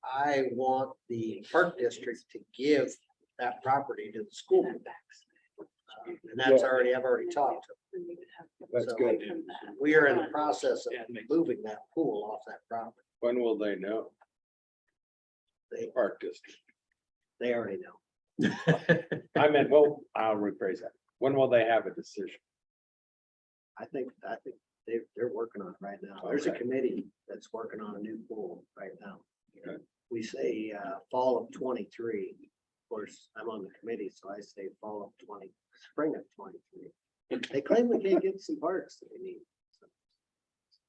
I want the park district to give that property to the school. And that's already, I've already talked to them. That's So, good. We are in the process of moving that pool off that property. When will they know? They, Park district. they already know. I meant, well, I'll rephrase that. When will they have a decision? I think they're working on it right now. There's a Okay. committee that's working on a new pool right now. Okay. We say fall of 23. Of course, I'm on the committee, so I say fall of spring of 23. They claim we can't get some parts that we need.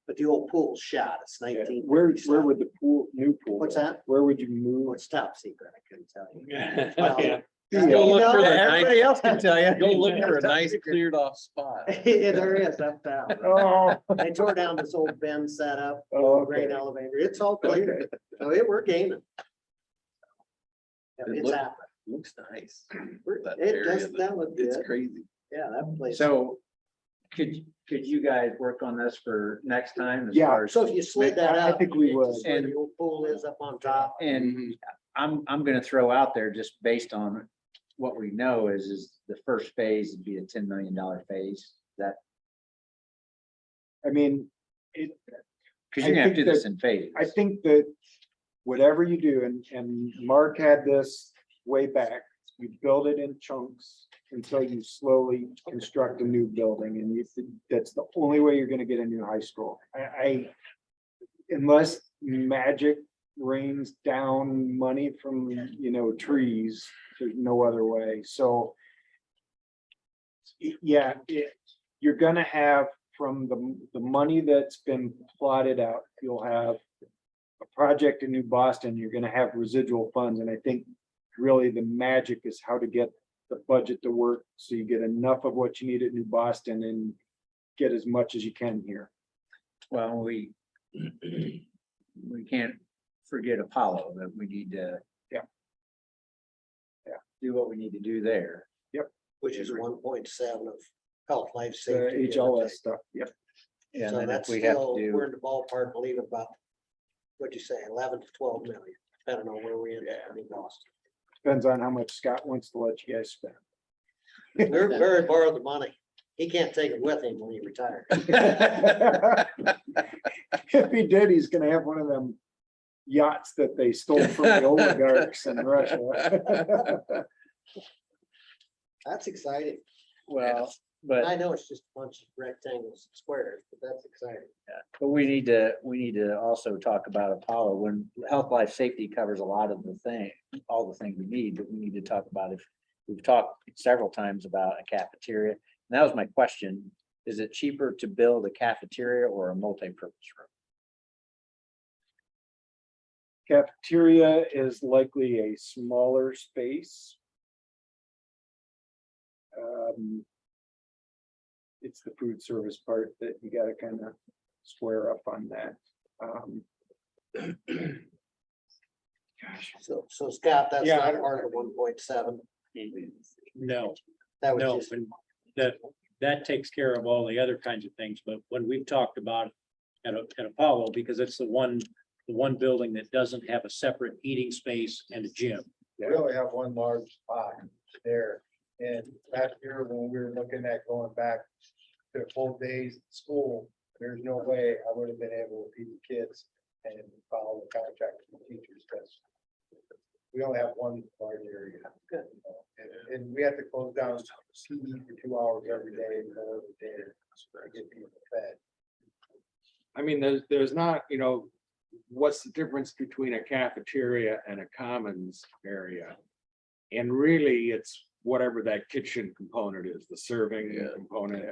But the old pool's shot. It's Yeah. 19. Where would the new pool? What's go? that? Where would you move? Oh, it's top secret. I couldn't tell you. Yeah. Go look for the Everybody nice, else can tell you. go look for a nice cleared off spot. Yeah, there is uptown. Oh, They tore down this old Ben setup, oh, grain okay. elevator. It's all Okay. clear. So we're gaining. Yeah, It it's look- happening. Looks nice. We're- That It area, does, that look It's good. crazy. Yeah, that place. So could you guys work on this for next time? as Yeah, far as- So if you slid that I out. think we you would. just where the old pool is up on top. And I'm gonna throw out there, just based on what we know is the first phase would be a $10 million phase. That, I mean, because you're gonna have to do this in phases. I think that whatever you do, and Mark had this way back, you build it in chunks until you slowly construct a new building, and that's the only way you're gonna get a new high school. Unless magic rains down money from, trees, there's no other way. So yeah, you're gonna have from the money that's been plotted out, you'll have a project in New Boston, you're gonna have residual funds, and I think really the magic is how to get the budget to work, so you get enough of what you need at New Boston and get as much as you can here. Well, we can't forget Apollo, that we need to. Yeah. Do what we need to do there. Which is 1.7 of health, life The safety. give or HLS take. stuff, yep. And So then if that's we have still, to we're do, in the ballpark, believe it about, what'd you say, 11 to 12 million, depending on where we end up in Boston. Depends on how much Scott wants to let you guys spend. Barry borrowed the money. He can't take it with him when he retires. If he did, he's gonna have one of them yachts that they stole from the oligarchs in Russia. That's exciting. well, but. I know it's just a bunch of rectangles, and squares, but that's exciting. But we need to also talk about Apollo when health, life, safety covers a lot of the thing, all the things we need, but we need to talk about if. We've talked several times about a cafeteria. And that was my question. Is it cheaper to build a cafeteria or a multi-purpose room? Cafeteria is likely a smaller space. It's the food service part that you gotta kind of square up on that. So Scott, that's Yeah, I not don't- part of the 1.7. No, That was no, just, and that takes care of all the other kinds of things, but when we've talked about at Apollo, because it's the one building that doesn't have a separate eating space and a gym. We only have one large spot there. And last year, when we were looking at going back to full days at school, there's no way I would have been able to feed the kids and follow the contract with the teachers, because we only have one large area. Good. And we have to close down TV for 2 hours every day, in the middle of the day, to get people fed. I mean, there's not, what's the difference between a cafeteria and a commons area? And really, it's whatever that kitchen component is, the serving Yeah. component.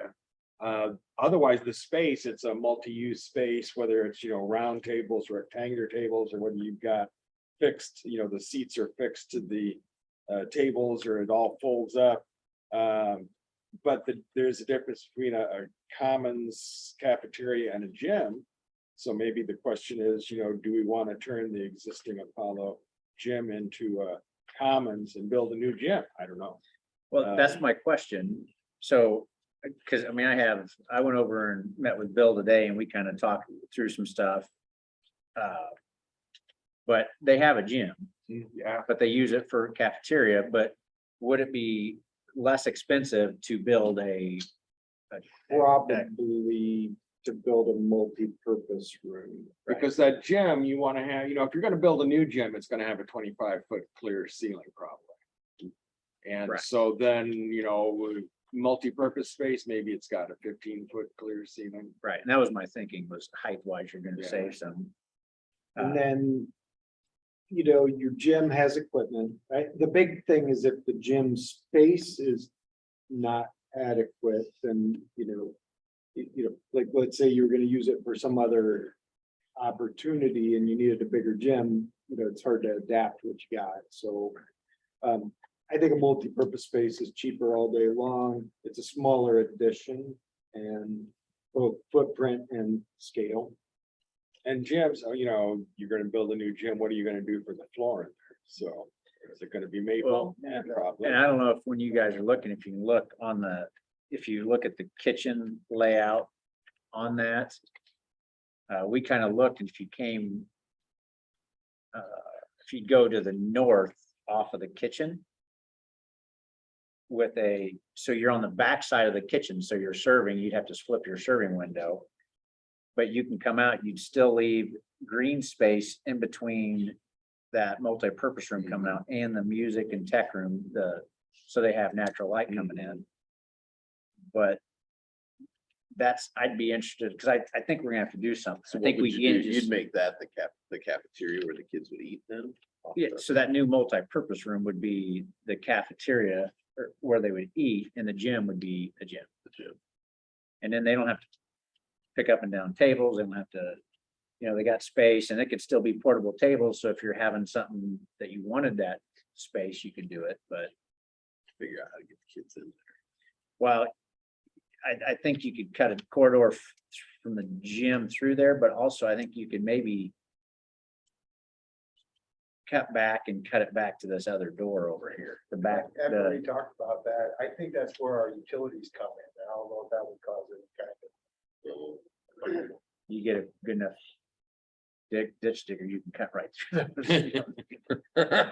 Otherwise, the space, it's a multi-use space, whether it's, round tables, rectangular tables, or whether you've got fixed, the seats are fixed to the tables, or it all folds up. But there's a difference between a commons cafeteria and a gym. So maybe the question is, do we want to turn the existing Apollo gym into a commons and build a new gym? I don't know. Well, that's my question. So, because I mean, I went over and met with Bill today and we kind of talked through some stuff. But they have a gym, Yeah, but they use it for cafeteria, but would it be less expensive to build a probably to build a multi-purpose room. Because that gym, you want to have, if you're going to build a new gym, it's going to have a 25-foot clear ceiling probably. And Right. so then, multi-purpose space, maybe it's got a 15-foot clear ceiling. Right, and that was my thinking, was height wise, you're gonna Yeah. save some. And then, your gym has equipment, right? The big thing is if the gym space is not adequate, then, like, let's say you were gonna use it for some other opportunity and you needed a bigger gym, it's hard to adapt what you got. So, I think a multi-purpose space is cheaper all day long. It's a smaller addition and both footprint and scale. And gyms, you're going to build a new gym, what are you going to do for the floor in there? So is it going to be maple? Well, Yeah, probably. And I don't know if when you guys are looking, if you can look if you look at the kitchen layout on that. We kind of looked, and if you came. If you go to the north off of the kitchen. So you're on the back side of the kitchen, so you're serving, you'd have to flip your serving window. But you can come out, you'd still leave green space in between that multi-purpose room coming out and the music and tech room, so they have natural light coming in. But I'd be interested, because I think we're gonna have to do something. So I what think would we you can do? just, You'd make that the cafeteria where the kids would eat then? yeah, so that new multi-purpose room would be the cafeteria or where they would eat, and the gym would be the gym. The gym. And then they don't have to pick up and down tables, they don't have to, they got space, and it could still be portable tables, so if you're having something that you wanted that space, you could do it, but Figure out how to get the kids in. well, I think you could cut a corridor from the gym through there, but also I think you could maybe cut back and cut it back to this other door over here, the back, After we talked about that, I think that's where our utilities come in. I don't know if that would cause any kind of. you get a good enough ditch digger, you can cut right through those.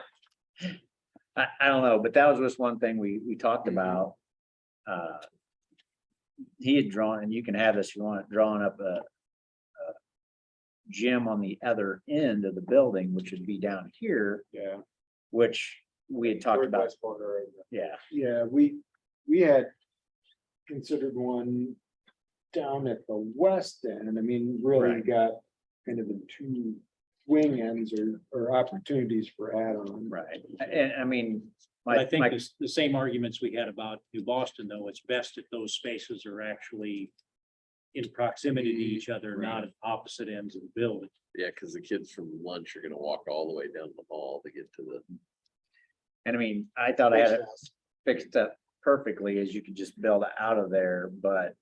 I don't know, but that was just one thing we talked about. He had drawn, and you can have this if you want, drawing up a gym on the other end of the building, which would be down here, Yeah. which we had talked about. Northwest corner of the- Yeah, Yeah, we had considered one down at the west end. I mean, really Right. got kind of the two wing ends or opportunities for add-on. Right, and I mean, But I my, think my, it's the same arguments we had about New Boston, though. It's best if those spaces are actually in proximity to each other, not at opposite ends of the building. Yeah, because the kids from lunch are gonna walk all the way down the hall to get to the. and I mean, I thought I had it fixed up perfectly as you could just build out of there, but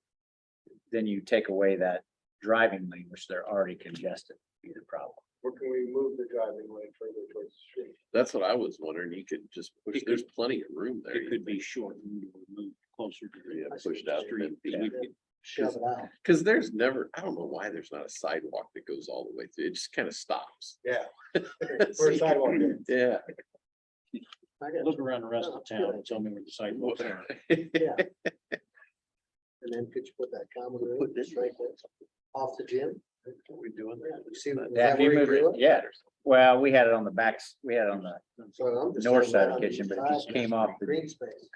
then you take away that driving lane, which they're already congested, be the problem. Or can we move the driving lane further towards the street? That's what I was wondering. You could just push, It there's plenty of room there. It could be shortened or moved closer to the. Yeah, pushed out. street. Yeah. We could- Shove it out. Cause there's never, I don't know why there's not a sidewalk that goes all the way through. It just kind of stops. Yeah. Where's the sidewalk there? Yeah. I got Look around the rest of town and tell me where the sidewalks are. Yeah. And then could you put that common room just right there off the gym? We doing that? You see, is Yeah, that if you where move you're it, doing? yeah, well, we had it on the backs, we had it on the So I'm just north saying side right of on the the kitchen, but it side, just came off the, Green space.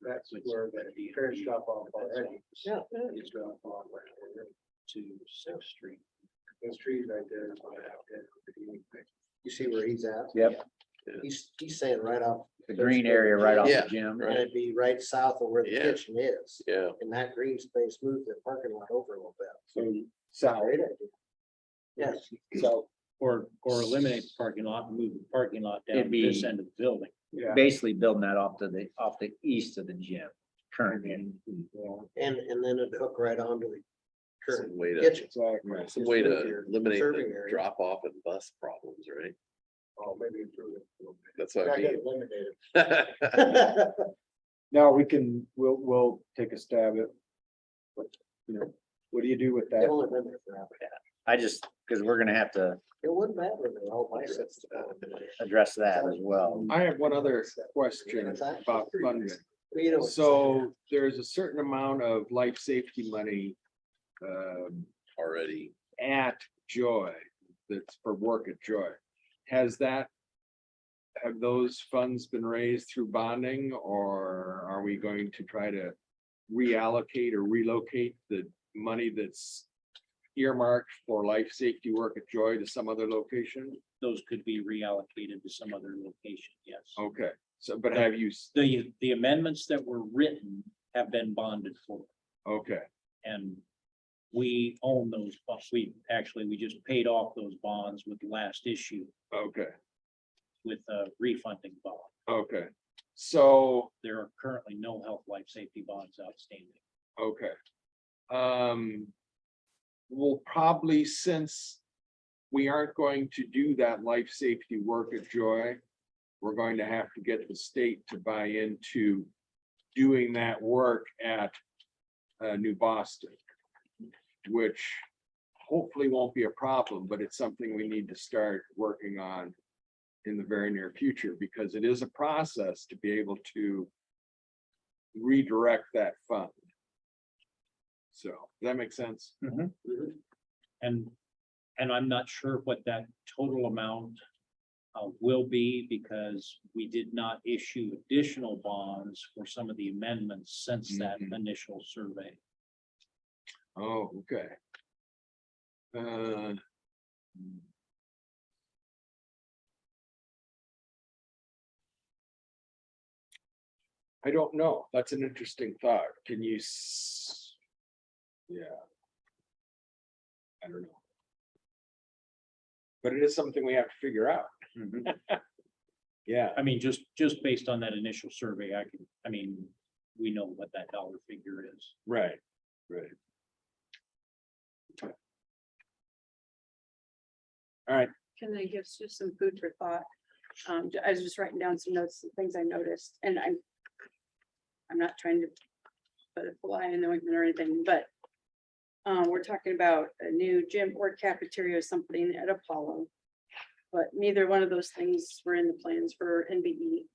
That's where the parents drop off already. Yeah. It's drop off right there. To Sixth Street. Those trees right there. You see where he's at? yep, He's saying right off, the green area right off Yeah. the gym. and it'd be right south of where the Yeah. kitchen is. Yeah. And that green space moved the parking lot over a little bit. So south, Great idea. Yes, so, Or eliminate the parking lot and move the parking lot down It'd this be- end of the building. yeah. Basically building that off the east of the gym currently. and then it'd hook right onto the Some current way to, kitchen. Exactly. some way to Your eliminate serving the area. drop off and bus problems, right? Oh, maybe improve it a little bit. That's what I Not get mean. eliminated. Now we'll take a stab at. What, you know, what do you do with They've that? only been there forever. I just, because we're gonna have to It wouldn't matter, they all my sense. address that as well. I have one other question about funding. You know. So there's a certain amount of life safety money Already. at Joy that's for work at Joy. Have those funds been raised through bonding, or are we going to try to reallocate or relocate the money that's earmarked for life safety work at Joy to some other location? Those could be reallocated to some other location, yes. Okay, so, but have you, The amendments that were written have been bonded for, okay, and we own those, we just paid off those bonds with the last issue okay, with a refunding bond. okay. So, There are currently no health, life, safety bonds outstanding. okay. We'll probably, since we aren't going to do that life safety work at Joy, we're going to have to get the state to buy into doing that work at New Boston, which hopefully won't be a problem, but it's something we need to start working on in the very near future, because it is a process to be able to redirect that fund. So, does that make sense? And I'm not sure what that total amount will be, because we did not issue additional bonds for some of the amendments since that Mhm. initial survey. Oh, okay. I don't know. That's an interesting thought. Can you? Yeah. I don't know. But it is something we have to figure out. Yeah, I mean, just based on that initial survey, we know what that dollar figure is. right, right. All right, Can I give just some food for thought? I was just writing down some notes, things I noticed, and I'm not trying to put a fly in the ointment or anything, but we're talking about a new gym or cafeteria or something at Apollo. But neither one of those things were in the plans for NBE.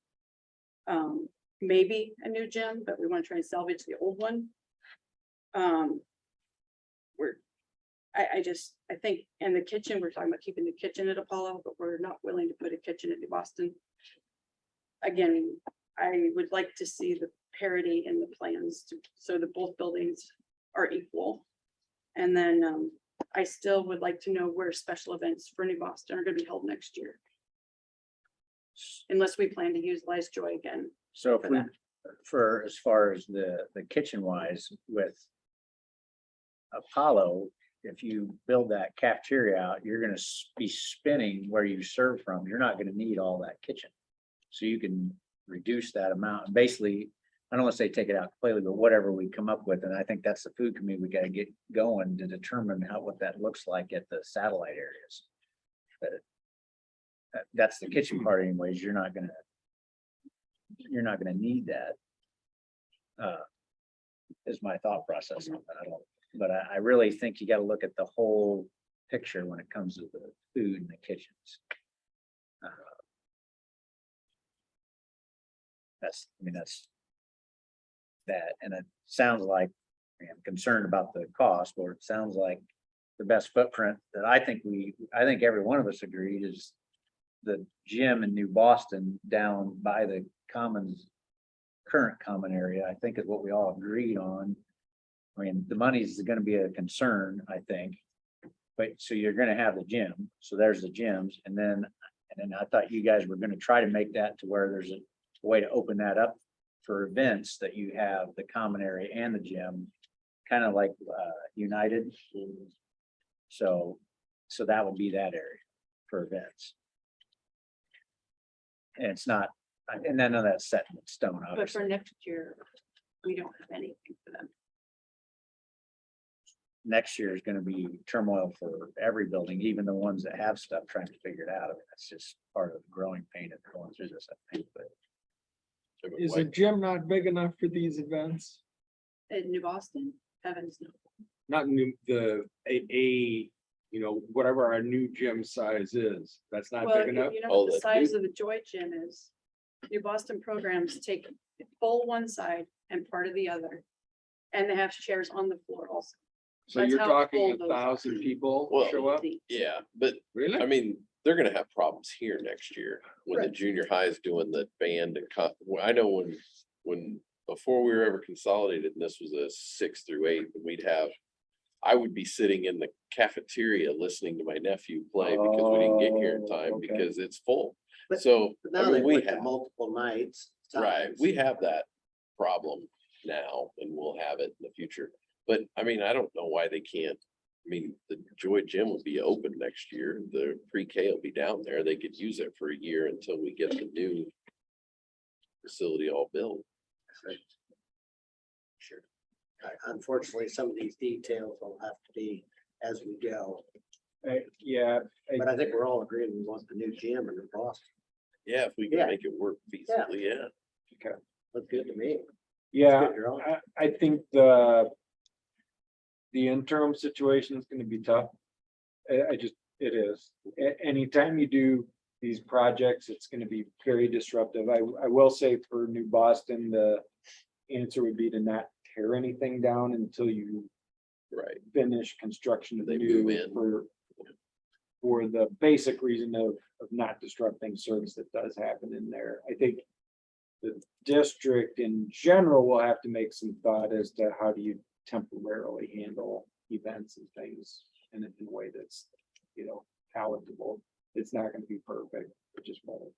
Maybe a new gym, but we want to try and salvage the old one. I think in the kitchen, we're talking about keeping the kitchen at Apollo, but we're not willing to put a kitchen at New Boston. Again, I would like to see the parity in the plans so that both buildings are equal. And then I still would like to know where special events for New Boston are gonna be held next year. Unless we plan to use Lies Joy again. So if For we, that. for as far as the kitchen wise with Apollo, if you build that cafeteria out, you're gonna be spinning where you serve from. You're not gonna need all that kitchen. So you can reduce that amount. Basically, I don't want to say take it out completely, but whatever we come up with, and I think that's the food committee, we gotta get going to determine what that looks like at the satellite areas. That's the kitchen part anyways. You're not gonna need that. Is my thought process on that. I don't, but I really think you gotta look at the whole picture when it comes to the food in the kitchens. That's that, and it sounds like, I'm concerned about the cost, or it sounds like the best footprint that I think every one of us agreed is the gym in New Boston down by the commons, current common area, I think is what we all agreed on. I mean, the money's gonna be a concern, I think. But so you're gonna have the gym, so there's the gyms, and then I thought you guys were gonna try to make that to where there's a way to open that up for events, that you have the common area and the gym, kind of like United. So that would be that area for events. And it's not, and none of that's set in stone, But obviously. for next year, we don't have anything for them. Next year is gonna be turmoil for every building, even the ones that have stuff trying to figure it out. I mean, that's just part of the growing pain of going through this, I think, but. Is a gym not big enough for these events? In New Boston, heavens no. Not new, whatever our new gym size is, that's not Well, big enough. you know Oh, what the that size of the Joy Gym is? New Boston programs take full one side and part of the other. And they have chairs on the floor also. So That's you're how talking full those are. 1,000 people Well, show up? Yeah, but I Really? mean, they're gonna have problems here next year when the Right. junior high is doing the band and I know when, before we were ever consolidated, and this was a 6 through 8, I would be sitting in the cafeteria listening to my nephew play because we didn't get here in Oh, time okay. because it's full. But- So, But I now they mean, we went to have, multiple nights. right, times. we have that problem now and we'll have it in the future. But I mean, I don't know why they can't. I mean, the Joy Gym will be open next year. The pre-K will be down there. They could use it for a year until we get the new facility all built. Sure. Unfortunately, some of these details will have to be as we go, Yeah, but I think we're all agreeing we want the new gym in Boston. Yeah, if we Yeah. can make it work feasibly, yeah. Look good to me. yeah, Good, you're on. I think the interim situation is gonna be tough. It is. Anytime you do these projects, it's gonna be very disruptive. I will say for New Boston, the answer would be to not tear anything down until you Right. finish construction of the They new move in. for the basic reason of not disrupting service that does happen in there. I think the district in general will have to make some thought as to how do you temporarily handle events and things in a way that's, palatable. It's not gonna be perfect, it just won't.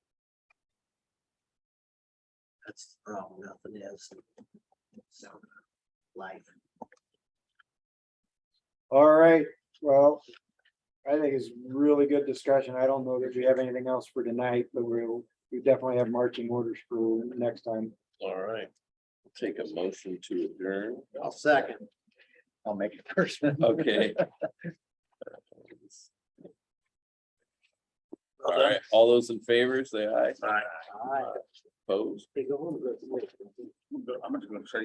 That's the problem, nothing is. So, life. All right, well, I think it's really good discussion. I don't know that we have anything else for tonight, but we definitely have marching orders for next time. All right. Take a motion to adjourn. I'll second. I'll make it personal. Okay. All right, all those in favor, say aye. All right. Opposed? They go on. I'm just gonna say